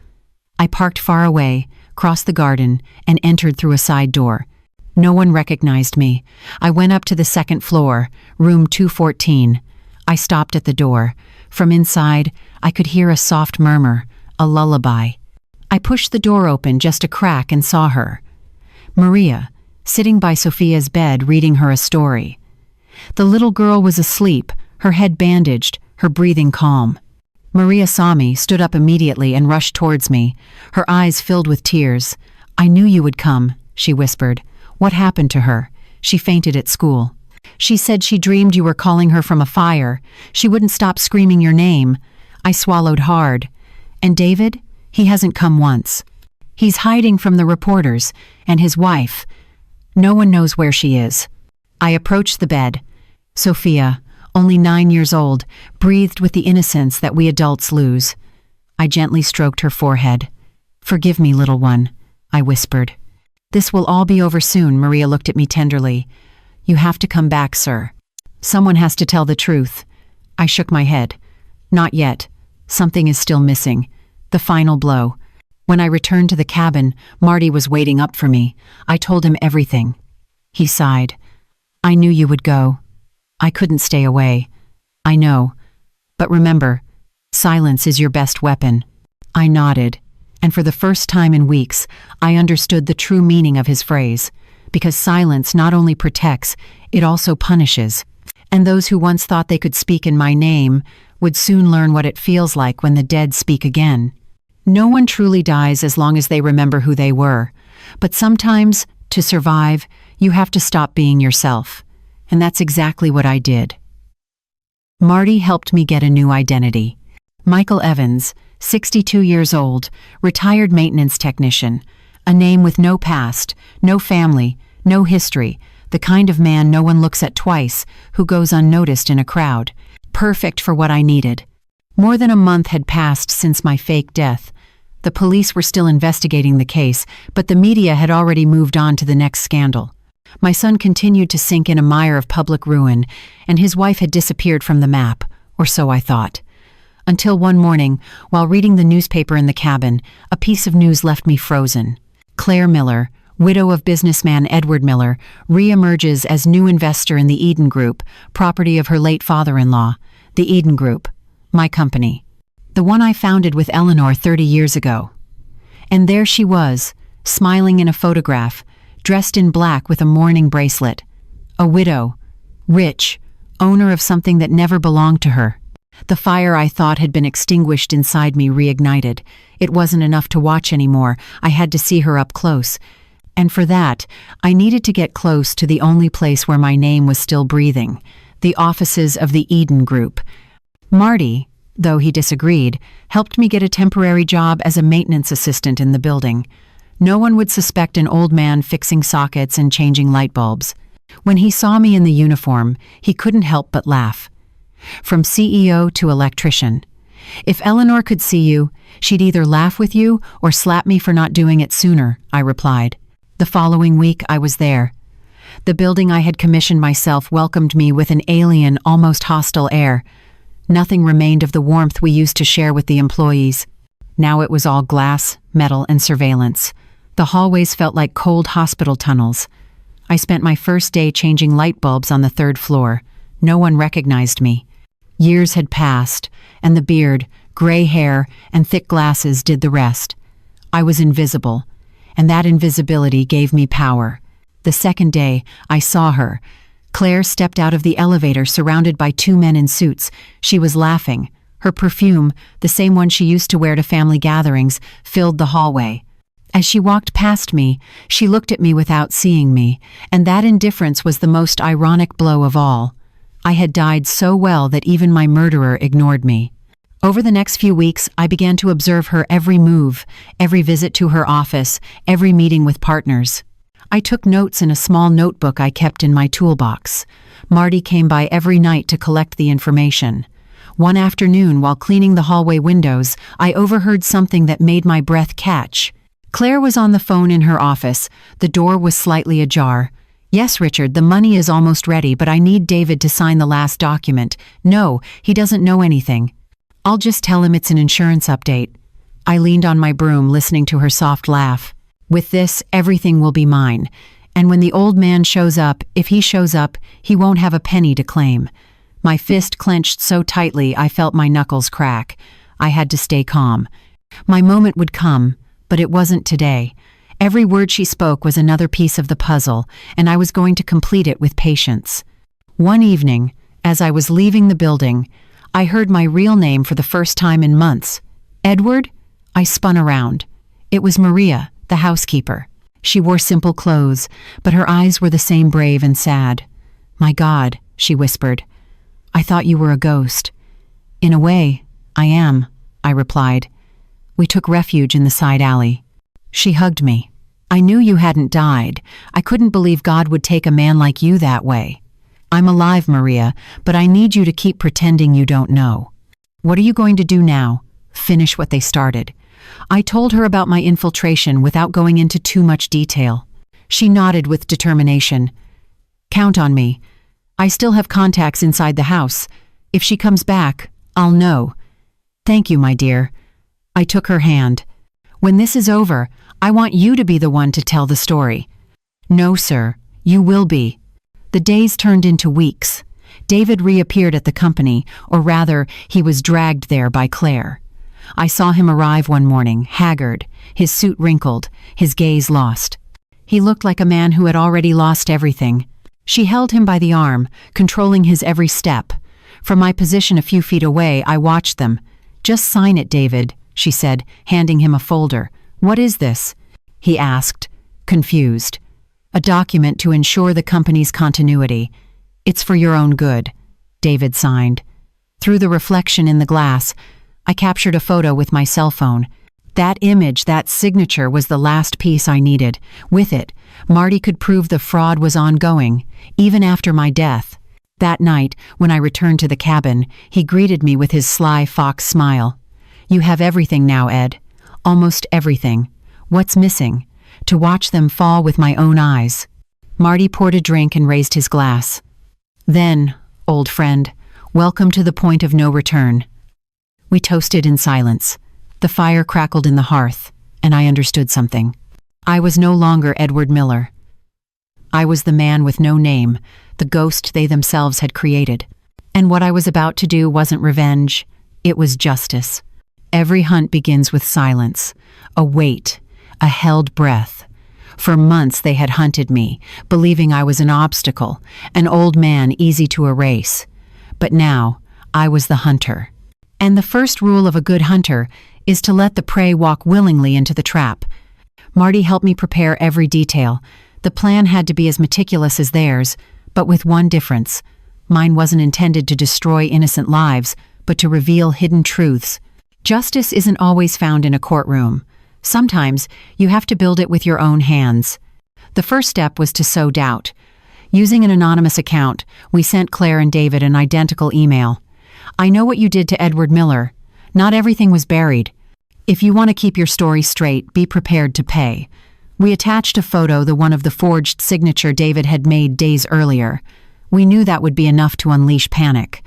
I parked far away, crossed the garden, and entered through a side door. No one recognized me. I went up to the second floor, room 214. I stopped at the door. From inside, I could hear a soft murmur, a lullaby. I pushed the door open just a crack and saw her. Maria, sitting by Sophia's bed reading her a story. The little girl was asleep, her head bandaged, her breathing calm. Maria saw me, stood up immediately, and rushed towards me, her eyes filled with tears. "I knew you would come," she whispered. "What happened to her? She fainted at school. She said she dreamed you were calling her from a fire. She wouldn't stop screaming your name." I swallowed hard. "And David? He hasn't come once. He's hiding from the reporters, and his wife. No one knows where she is." I approached the bed. Sophia, only 9 years old, breathed with the innocence that we adults lose. I gently stroked her forehead. "Forgive me, little one," I whispered. "This will all be over soon." Maria looked at me tenderly. "You have to come back, sir. Someone has to tell the truth." I shook my head. "Not yet. Something is still missing. The final blow." When I returned to the cabin, Marty was waiting up for me. I told him everything. He sighed. "I knew you would go. I couldn't stay away." "I know. But remember, silence is your best weapon." I nodded, and for the first time in weeks, I understood the true meaning of his phrase. Because silence not only protects, it also punishes. And those who once thought they could speak in my name would soon learn what it feels like when the dead speak again. No one truly dies as long as they remember who they were. But sometimes, to survive, you have to stop being yourself. And that's exactly what I did. Marty helped me get a new identity. Michael Evans, 62 years old, retired maintenance technician, a name with no past, no family, no history, the kind of man no one looks at twice, who goes unnoticed in a crowd. Perfect for what I needed. More than a month had passed since my fake death. The police were still investigating the case, but the media had already moved on to the next scandal. My son continued to sink in a mire of public ruin, and his wife had disappeared from the map, or so I thought. Until one morning, while reading the newspaper in the cabin, a piece of news left me frozen. Claire Miller, widow of businessman Edward Miller, re-emerges as new investor in the Eden Group, property of her late father-in-law. The Eden Group, my company. The one I founded with Eleanor 30 years ago. And there she was, smiling in a photograph, dressed in black with a mourning bracelet. A widow, rich, owner of something that never belonged to her. The fire I thought had been extinguished inside me reignited. It wasn't enough to watch anymore. I had to see her up close. And for that, I needed to get close to the only place where my name was still breathing, the offices of the Eden Group. Marty, though he disagreed, helped me get a temporary job as a maintenance assistant in the building. No one would suspect an old man fixing sockets and changing light bulbs. When he saw me in the uniform, he couldn't help but laugh. From CEO to electrician. If Eleanor could see you, she'd either laugh with you or slap me for not doing it sooner, I replied. The following week, I was there. The building I had commissioned myself welcomed me with an alien, almost hostile air. Nothing remained of the warmth we used to share with the employees. Now it was all glass, metal, and surveillance. The hallways felt like cold hospital tunnels. I spent my first day changing light bulbs on the 3rd floor. No one recognized me. Years had passed, and the beard, gray hair, and thick glasses did the rest. I was invisible, and that invisibility gave me power. The second day, I saw her. Claire stepped out of the elevator surrounded by 2 men in suits. She was laughing. Her perfume, the same one she used to wear to family gatherings, filled the hallway. As she walked past me, she looked at me without seeing me, and that indifference was the most ironic blow of all. I had died so well that even my murderer ignored me. Over the next few weeks, I began to observe her every move, every visit to her office, every meeting with partners. I took notes in a small notebook I kept in my toolbox. Marty came by every night to collect the information. One afternoon, while cleaning the hallway windows, I overheard something that made my breath catch. Claire was on the phone in her office. The door was slightly ajar. Yes, Richard, the money is almost ready, but I need David to sign the last document. No, he doesn't know anything. I'll just tell him it's an insurance update. I leaned on my broom, listening to her soft laugh. With this, everything will be mine. And when the old man shows up, if he shows up, he won't have a penny to claim. My fist clenched so tightly I felt my knuckles crack. I had to stay calm. My moment would come, but it wasn't today. Every word she spoke was another piece of the puzzle, and I was going to complete it with patience. One evening, as I was leaving the building, I heard my real name for the first time in months. Edward? I spun around. It was Maria, the housekeeper. She wore simple clothes, but her eyes were the same brave and sad. "My God," she whispered. "I thought you were a ghost." "In a way, I am," I replied. We took refuge in the side alley. She hugged me. "I knew you hadn't died. I couldn't believe God would take a man like you that way. I'm alive, Maria, but I need you to keep pretending you don't know. What are you going to do now? Finish what they started." I told her about my infiltration without going into too much detail. She nodded with determination. "Count on me. I still have contacts inside the house. If she comes back, I'll know." "Thank you, my dear." I took her hand. "When this is over, I want you to be the one to tell the story." "No, sir, you will be." The days turned into weeks. David reappeared at the company, or rather, he was dragged there by Claire. I saw him arrive one morning, haggard, his suit wrinkled, his gaze lost. He looked like a man who had already lost everything. She held him by the arm, controlling his every step. From my position a few feet away, I watched them. "Just sign it, David," she said, handing him a folder. "What is this?" he asked, confused. "A document to ensure the company's continuity. It's for your own good," David signed. Through the reflection in the glass, I captured a photo with my cell phone. That image, that signature, was the last piece I needed. With it, Marty could prove the fraud was ongoing, even after my death. That night, when I returned to the cabin, he greeted me with his sly fox smile. "You have everything now, Ed. Almost everything. What's missing? To watch them fall with my own eyes." Marty poured a drink and raised his glass. "Then, old friend, welcome to the point of no return." We toasted in silence. The fire crackled in the hearth, and I understood something. I was no longer Edward Miller. I was the man with no name, the ghost they themselves had created. And what I was about to do wasn't revenge, it was justice. Every hunt begins with silence, a wait, a held breath. For months they had hunted me, believing I was an obstacle, an old man easy to erase. But now, I was the hunter. And the first rule of a good hunter is to let the prey walk willingly into the trap. Marty helped me prepare every detail. The plan had to be as meticulous as theirs, but with one difference. Mine wasn't intended to destroy innocent lives, but to reveal hidden truths. Justice isn't always found in a courtroom. Sometimes you have to build it with your own hands. The first step was to sow doubt. Using an anonymous account, we sent Claire and David an identical email. "I know what you did to Edward Miller. Not everything was buried. If you want to keep your story straight, be prepared to pay." We attached a photo, the one of the forged signature David had made days earlier. We knew that would be enough to unleash panic.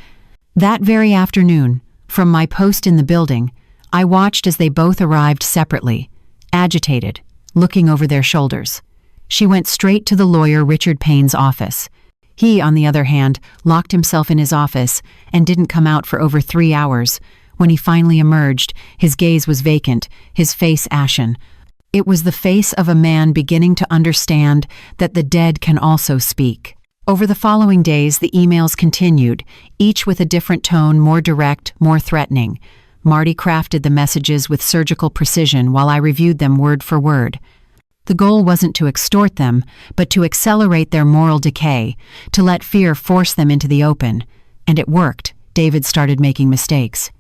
That very afternoon, from my post in the building, I watched as they both arrived separately, agitated, looking over their shoulders. She went straight to the lawyer Richard Payne's office. He, on the other hand, locked himself in his office and didn't come out for over 3 hours. When he finally emerged, his gaze was vacant, his face ashen. It was the face of a man beginning to understand that the dead can also speak. Over the following days, the emails continued, each with a different tone, more direct, more threatening. Marty crafted the messages with surgical precision while I reviewed them word for word. The goal wasn't to extort them, but to accelerate their moral decay, to let fear force them into the open. And it worked. David started making mistakes.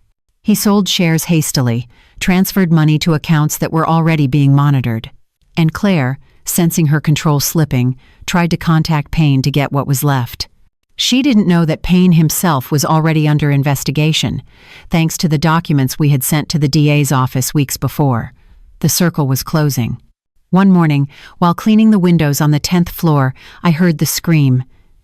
He sold shares hastily, transferred money to accounts that were already being monitored. And Claire, sensing her control slipping, tried to contact Payne to get what was left. She didn't know that Payne himself was already under investigation, thanks to the documents we had sent to the DA's office weeks before. The circle was closing. One morning, while cleaning the windows on the 10th floor, I heard the scream.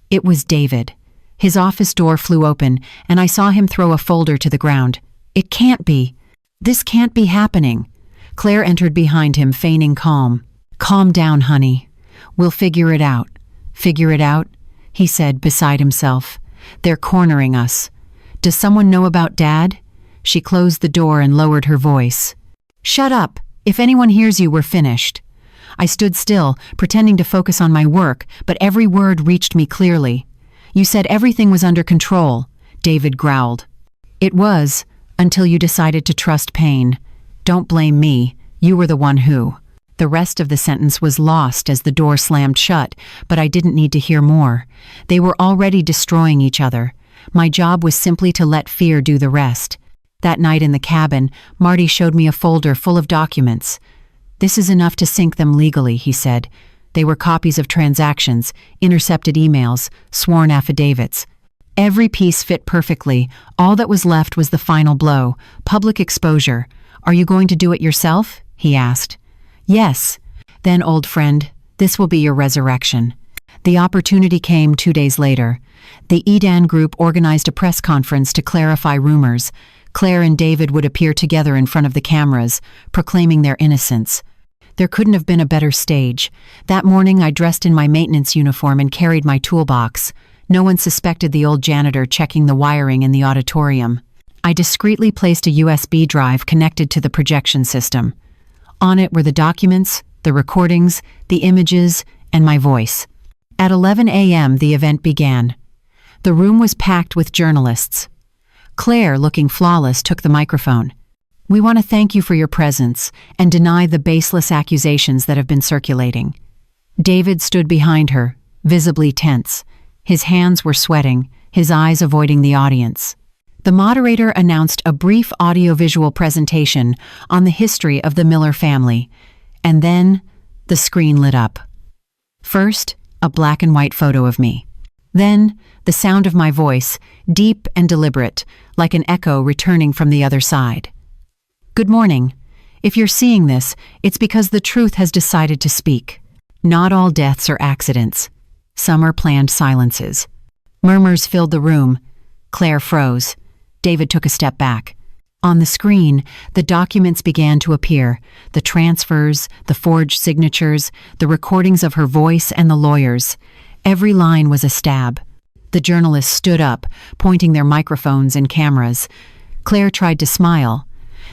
It was David. His office door flew open, and I saw him throw a folder to the ground. It can't be. This can't be happening. Claire entered behind him, feigning calm. "Calm down, honey. We'll figure it out." "Figure it out?" he said, beside himself. "They're cornering us. Does someone know about Dad?" She closed the door and lowered her voice. "Shut up. If anyone hears you, we're finished." I stood still, pretending to focus on my work, but every word reached me clearly. "You said everything was under control," David growled. "It was, until you decided to trust pain. Don't blame me. You were the one who." The rest of the sentence was lost as the door slammed shut, but I didn't need to hear more. They were already destroying each other. My job was simply to let fear do the rest. That night in the cabin, Marty showed me a folder full of documents. "This is enough to sink them legally," he said. They were copies of transactions, intercepted emails, sworn affidavits. Every piece fit perfectly. All that was left was the final blow, public exposure. "Are you going to do it yourself?" he asked. "Yes." "Then, old friend, this will be your resurrection." The opportunity came 2 days later. The Edan group organized a press conference to clarify rumors. Claire and David would appear together in front of the cameras, proclaiming their innocence. There couldn't have been a better stage. That morning I dressed in my maintenance uniform and carried my toolbox. No one suspected the old janitor checking the wiring in the auditorium. I discreetly placed a USB drive connected to the projection system. On it were the documents, the recordings, the images, and my voice. At 11 a.m. the event began. The room was packed with journalists. Claire, looking flawless, took the microphone. "We want to thank you for your presence and deny the baseless accusations that have been circulating." David stood behind her, visibly tense. His hands were sweating, his eyes avoiding the audience. The moderator announced a brief audiovisual presentation on the history of the Miller family, and then the screen lit up. First, a black and white photo of me. Then, the sound of my voice, deep and deliberate, like an echo returning from the other side. "Good morning. If you're seeing this, it's because the truth has decided to speak. Not all deaths are accidents. Some are planned silences." Murmurs filled the room. Claire froze. David took a step back. On the screen, the documents began to appear, the transfers, the forged signatures, the recordings of her voice and the lawyers. Every line was a stab. The journalists stood up, pointing their microphones and cameras. Claire tried to smile.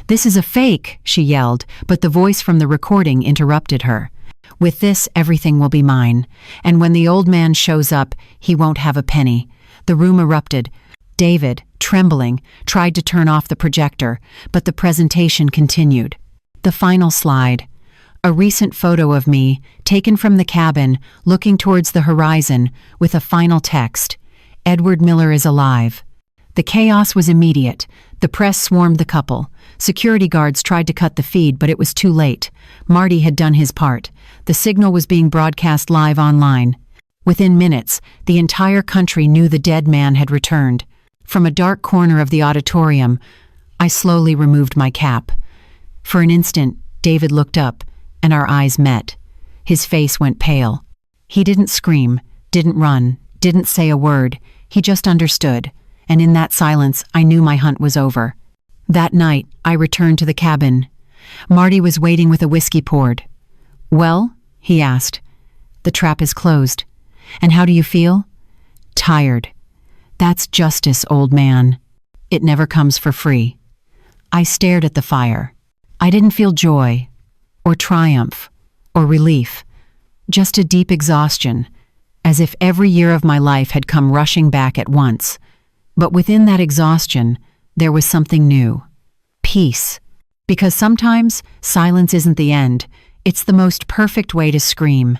"This is a fake," she yelled, but the voice from the recording interrupted her. "With this, everything will be mine. And when the old man shows up, he won't have a penny." The room erupted. David, trembling, tried to turn off the projector, but the presentation continued. The final slide. A recent photo of me, taken from the cabin, looking towards the horizon, with a final text. "Edward Miller is alive." The chaos was immediate. The press swarmed the couple. Security guards tried to cut the feed, but it was too late. Marty had done his part. The signal was being broadcast live online. Within minutes, the entire country knew the dead man had returned. From a dark corner of the auditorium, I slowly removed my cap. For an instant, David looked up, and our eyes met. His face went pale. He didn't scream, didn't run, didn't say a word. He just understood, and in that silence, I knew my hunt was over. That night, I returned to the cabin. Marty was waiting with a whiskey poured. "Well?" he asked. "The trap is closed. And how do you feel?" "Tired." "That's justice, old man. It never comes for free." I stared at the fire. I didn't feel joy, or triumph, or relief. Just a deep exhaustion, as if every year of my life had come rushing back at once. But within that exhaustion, there was something new. Peace. Because sometimes, silence isn't the end. It's the most perfect way to scream.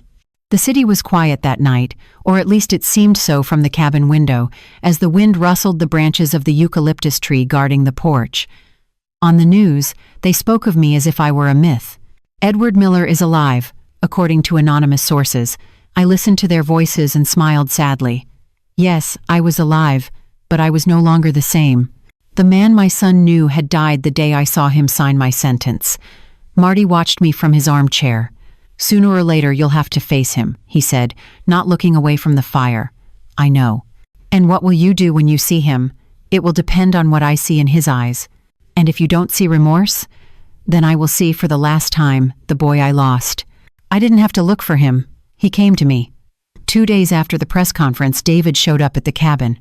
The city was quiet that night, or at least it seemed so from the cabin window, as the wind rustled the branches of the eucalyptus tree guarding the porch. On the news, they spoke of me as if I were a myth. "Edward Miller is alive," according to anonymous sources. I listened to their voices and smiled sadly. Yes, I was alive, but I was no longer the same. The man my son knew had died the day I saw him sign my sentence. Marty watched me from his armchair. Sooner or later you'll have to face him, he said, not looking away from the fire. I know. And what will you do when you see him? It will depend on what I see in his eyes. And if you don't see remorse, then I will see for the last time the boy I lost. I didn't have to look for him. He came to me. 2 days after the press conference, David showed up at the cabin.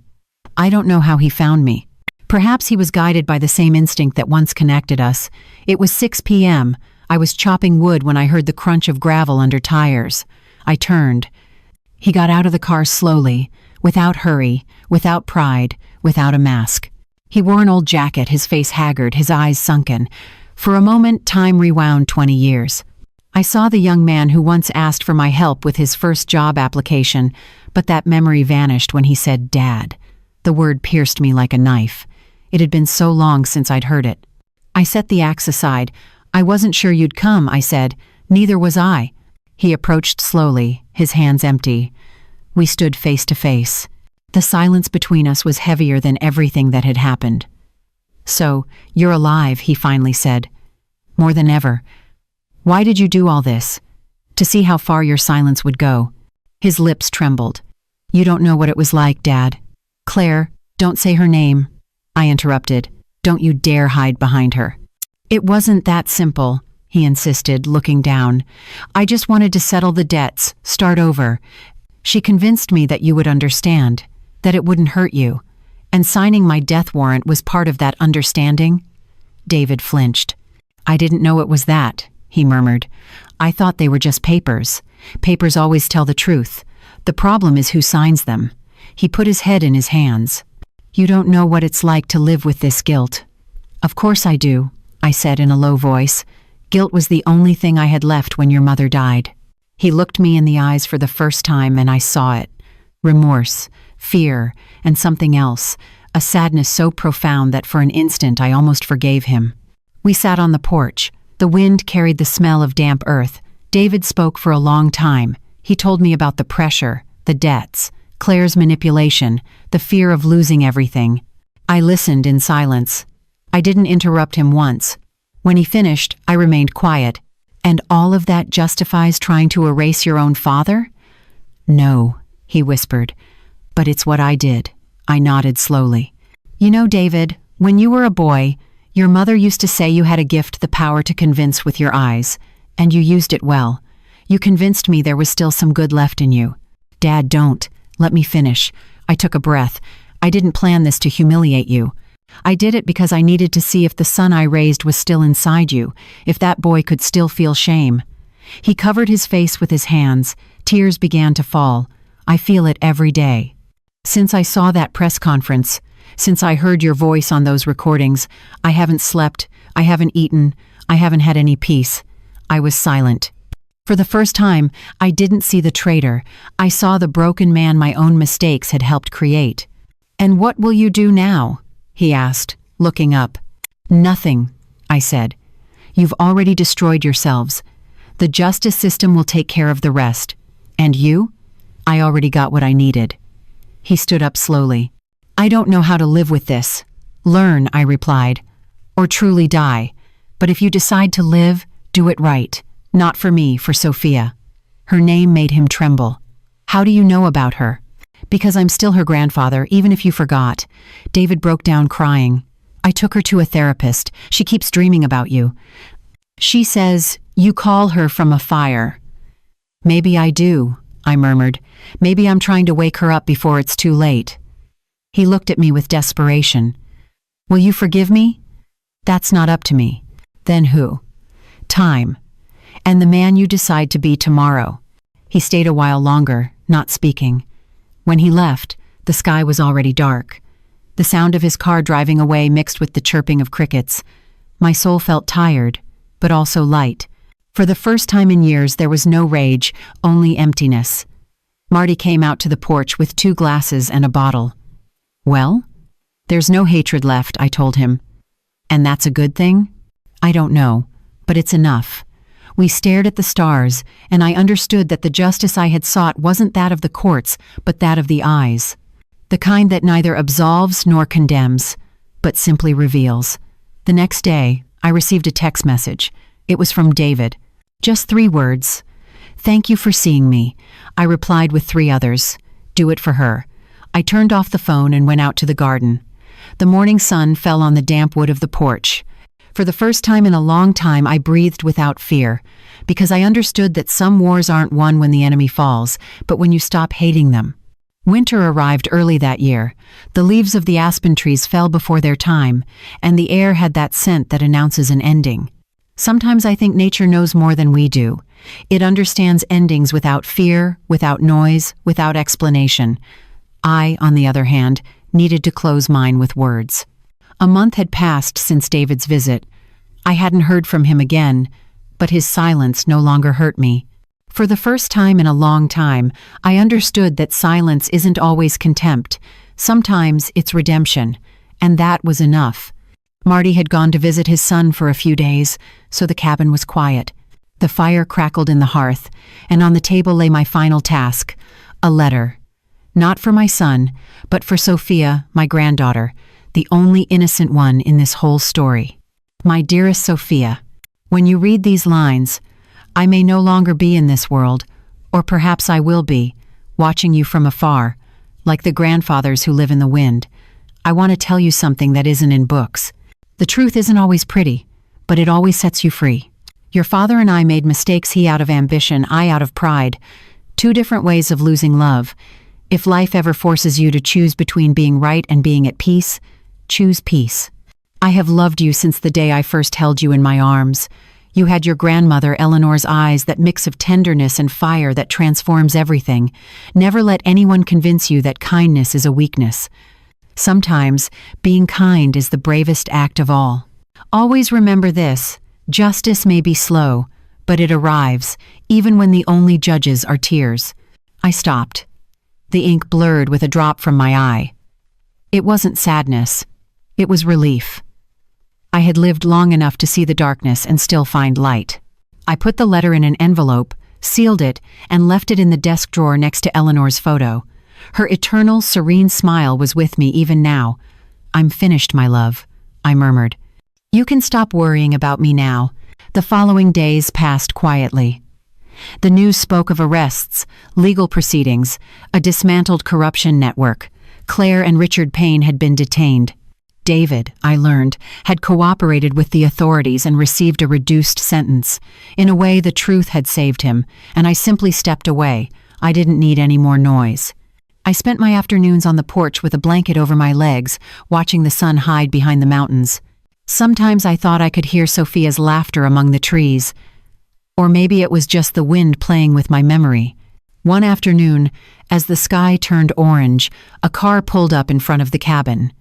I don't know how he found me. Perhaps he was guided by the same instinct that once connected us. It was 6 p.m. I was chopping wood when I heard the crunch of gravel under tires. I turned. He got out of the car slowly, without hurry, without pride, without a mask. He wore an old jacket, his face haggard, his eyes sunken. For a moment, time rewound 20 years. I saw the young man who once asked for my help with his first job application, but that memory vanished when he said, "Dad." The word pierced me like a knife. It had been so long since I'd heard it. I set the axe aside. "I wasn't sure you'd come," I said. "Neither was I." He approached slowly, his hands empty. We stood face to face. The silence between us was heavier than everything that had happened. "So, you're alive," he finally said. "More than ever. Why did you do all this?" "To see how far your silence would go." His lips trembled. "You don't know what it was like, Dad." "Claire, don't say her name," I interrupted. "Don't you dare hide behind her." "It wasn't that simple," he insisted, looking down. "I just wanted to settle the debts, start over. She convinced me that you would understand, that it wouldn't hurt you. And signing my death warrant was part of that understanding." David flinched. "I didn't know it was that," he murmured. "I thought they were just papers. Papers always tell the truth. The problem is who signs them." He put his head in his hands. "You don't know what it's like to live with this guilt." "Of course I do," I said in a low voice. "Guilt was the only thing I had left when your mother died." He looked me in the eyes for the first time and I saw it. Remorse, fear, and something else, a sadness so profound that for an instant I almost forgave him. We sat on the porch. The wind carried the smell of damp earth. David spoke for a long time. He told me about the pressure, the debts, Claire's manipulation, the fear of losing everything. I listened in silence. I didn't interrupt him once. When he finished, I remained quiet. "And all of that justifies trying to erase your own father?" "No," he whispered. "But it's what I did." I nodded slowly. "You know, David, when you were a boy, your mother used to say you had a gift, the power to convince with your eyes, and you used it well. You convinced me there was still some good left in you." "Dad, don't. Let me finish." I took a breath. "I didn't plan this to humiliate you. I did it because I needed to see if the son I raised was still inside you, if that boy could still feel shame." He covered his face with his hands. Tears began to fall. "I feel it every day. Since I saw that press conference, since I heard your voice on those recordings, I haven't slept, I haven't eaten, I haven't had any peace." I was silent. For the first time, I didn't see the traitor. I saw the broken man my own mistakes had helped create. "And what will you do now?" he asked, looking up. "Nothing," I said. "You've already destroyed yourselves. The justice system will take care of the rest. And you? I already got what I needed." He stood up slowly. "I don't know how to live with this." "Learn," I replied, "or truly die. But if you decide to live, do it right. Not for me, for Sophia." Her name made him tremble. "How do you know about her?" "Because I'm still her grandfather, even if you forgot." David broke down crying. "I took her to a therapist. She keeps dreaming about you. She says you call her from a fire." "Maybe I do," I murmured. "Maybe I'm trying to wake her up before it's too late." He looked at me with desperation. "Will you forgive me?" "That's not up to me." "Then who?" "Time. And the man you decide to be tomorrow." He stayed a while longer, not speaking. When he left, the sky was already dark. The sound of his car driving away mixed with the chirping of crickets. My soul felt tired, but also light. For the first time in years, there was no rage, only emptiness. Marty came out to the porch with 2 glasses and a bottle. "Well?" "There's no hatred left," I told him. "And that's a good thing?" "I don't know, but it's enough." We stared at the stars, and I understood that the justice I had sought wasn't that of the courts, but that of the eyes. The kind that neither absolves nor condemns, but simply reveals. The next day, I received a text message. It was from David. Just 3 words. Thank you for seeing me, I replied with 3 others. Do it for her. I turned off the phone and went out to the garden. The morning sun fell on the damp wood of the porch. For the first time in a long time, I breathed without fear, because I understood that some wars aren't won when the enemy falls, but when you stop hating them. Winter arrived early that year. The leaves of the aspen trees fell before their time, and the air had that scent that announces an ending. Sometimes I think nature knows more than we do. It understands endings without fear, without noise, without explanation. I, on the other hand, needed to close mine with words. A month had passed since David's visit. I hadn't heard from him again, but his silence no longer hurt me. For the first time in a long time, I understood that silence isn't always contempt. Sometimes it's redemption, and that was enough. Marty had gone to visit his son for a few days, so the cabin was quiet. The fire crackled in the hearth, and on the table lay my final task, a letter. Not for my son, but for Sophia, my granddaughter, the only innocent one in this whole story. My dearest Sophia, when you read these lines, I may no longer be in this world, or perhaps I will be, watching you from afar, like the grandfathers who live in the wind. I want to tell you something that isn't in books. The truth isn't always pretty, but it always sets you free. Your father and I made mistakes, he out of ambition, I out of pride. 2 different ways of losing love. If life ever forces you to choose between being right and being at peace, choose peace. I have loved you since the day I first held you in my arms. You had your grandmother Eleanor's eyes, that mix of tenderness and fire that transforms everything. Never let anyone convince you that kindness is a weakness. Sometimes, being kind is the bravest act of all. Always remember this, justice may be slow, but it arrives, even when the only judges are tears. I stopped. The ink blurred with a drop from my eye. It wasn't sadness. It was relief. I had lived long enough to see the darkness and still find light. I put the letter in an envelope, sealed it, and left it in the desk drawer next to Eleanor's photo. Her eternal, serene smile was with me even now. I'm finished, my love, I murmured. You can stop worrying about me now. The following days passed quietly. The news spoke of arrests, legal proceedings, a dismantled corruption network. Claire and Richard Payne had been detained. David, I learned, had cooperated with the authorities and received a reduced sentence. In a way, the truth had saved him, and I simply stepped away. I didn't need any more noise. I spent my afternoons on the porch with a blanket over my legs, watching the sun hide behind the mountains. Sometimes I thought I could hear Sophia's laughter among the trees. Or maybe it was just the wind playing with my memory. One afternoon, as the sky turned orange, a car pulled up in front of the cabin.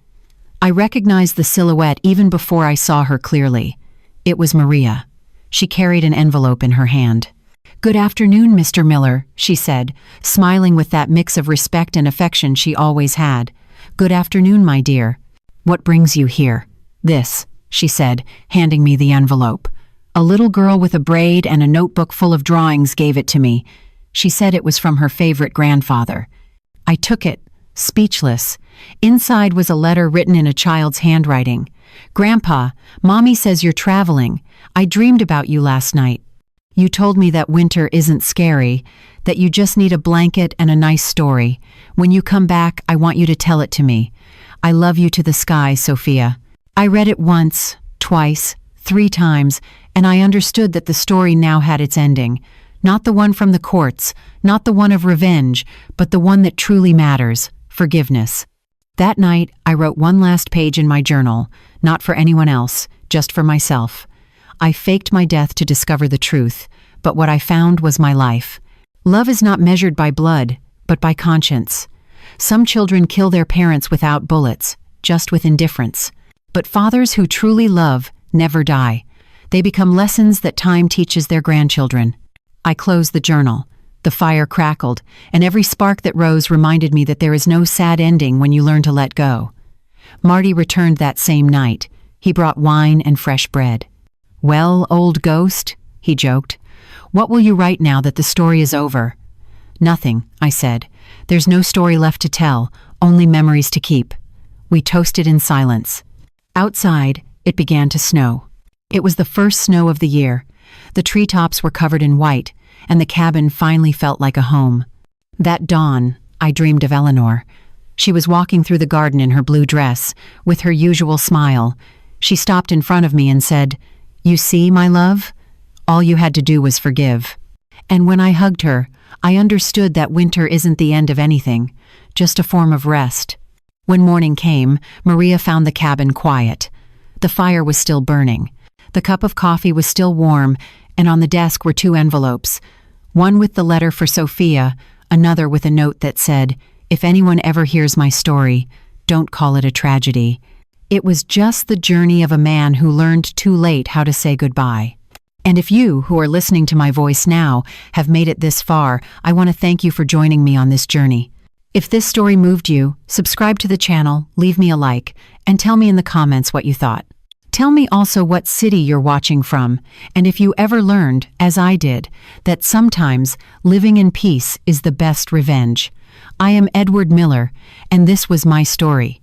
I recognized the silhouette even before I saw her clearly. It was Maria. She carried an envelope in her hand. "Good afternoon, Mr. Miller," she said, smiling with that mix of respect and affection she always had. "Good afternoon, my dear. What brings you here?" "This," she said, handing me the envelope. A little girl with a braid and a notebook full of drawings gave it to me. She said it was from her favorite grandfather. I took it, speechless. Inside was a letter written in a child's handwriting. "Grandpa, Mommy says you're traveling. I dreamed about you last night. You told me that winter isn't scary, that you just need a blanket and a nice story. When you come back, I want you to tell it to me. I love you to the sky, Sophia." I read it once, twice, 3 times, and I understood that the story now had its ending. Not the one from the courts, not the one of revenge, but the one that truly matters, forgiveness. That night, I wrote one last page in my journal, not for anyone else, just for myself. I faked my death to discover the truth, but what I found was my life. Love is not measured by blood, but by conscience. Some children kill their parents without bullets, just with indifference. But fathers who truly love never die. They become lessons that time teaches their grandchildren. I closed the journal. The fire crackled, and every spark that rose reminded me that there is no sad ending when you learn to let go. Marty returned that same night. He brought wine and fresh bread. "Well, old ghost," he joked, "what will you write now that the story is over?" "Nothing," I said. "There's no story left to tell, only memories to keep." We toasted in silence. Outside, it began to snow. It was the first snow of the year. The treetops were covered in white, and the cabin finally felt like a home. That dawn, I dreamed of Eleanor. She was walking through the garden in her blue dress, with her usual smile. She stopped in front of me and said, "You see, my love? All you had to do was forgive." And when I hugged her, I understood that winter isn't the end of anything, just a form of rest. When morning came, Maria found the cabin quiet. The fire was still burning. The cup of coffee was still warm, and on the desk were 2 envelopes, one with the letter for Sophia, another with a note that said, "If anyone ever hears my story, don't call it a tragedy." It was just the journey of a man who learned too late how to say goodbye. And if you, who are listening to my voice now, have made it this far, I want to thank you for joining me on this journey. If this story moved you, subscribe to the channel, leave me a like, and tell me in the comments what you thought. Tell me also what city you're watching from, and if you ever learned, as I did, that sometimes living in peace is the best revenge. I am Edward Miller, and this was my story.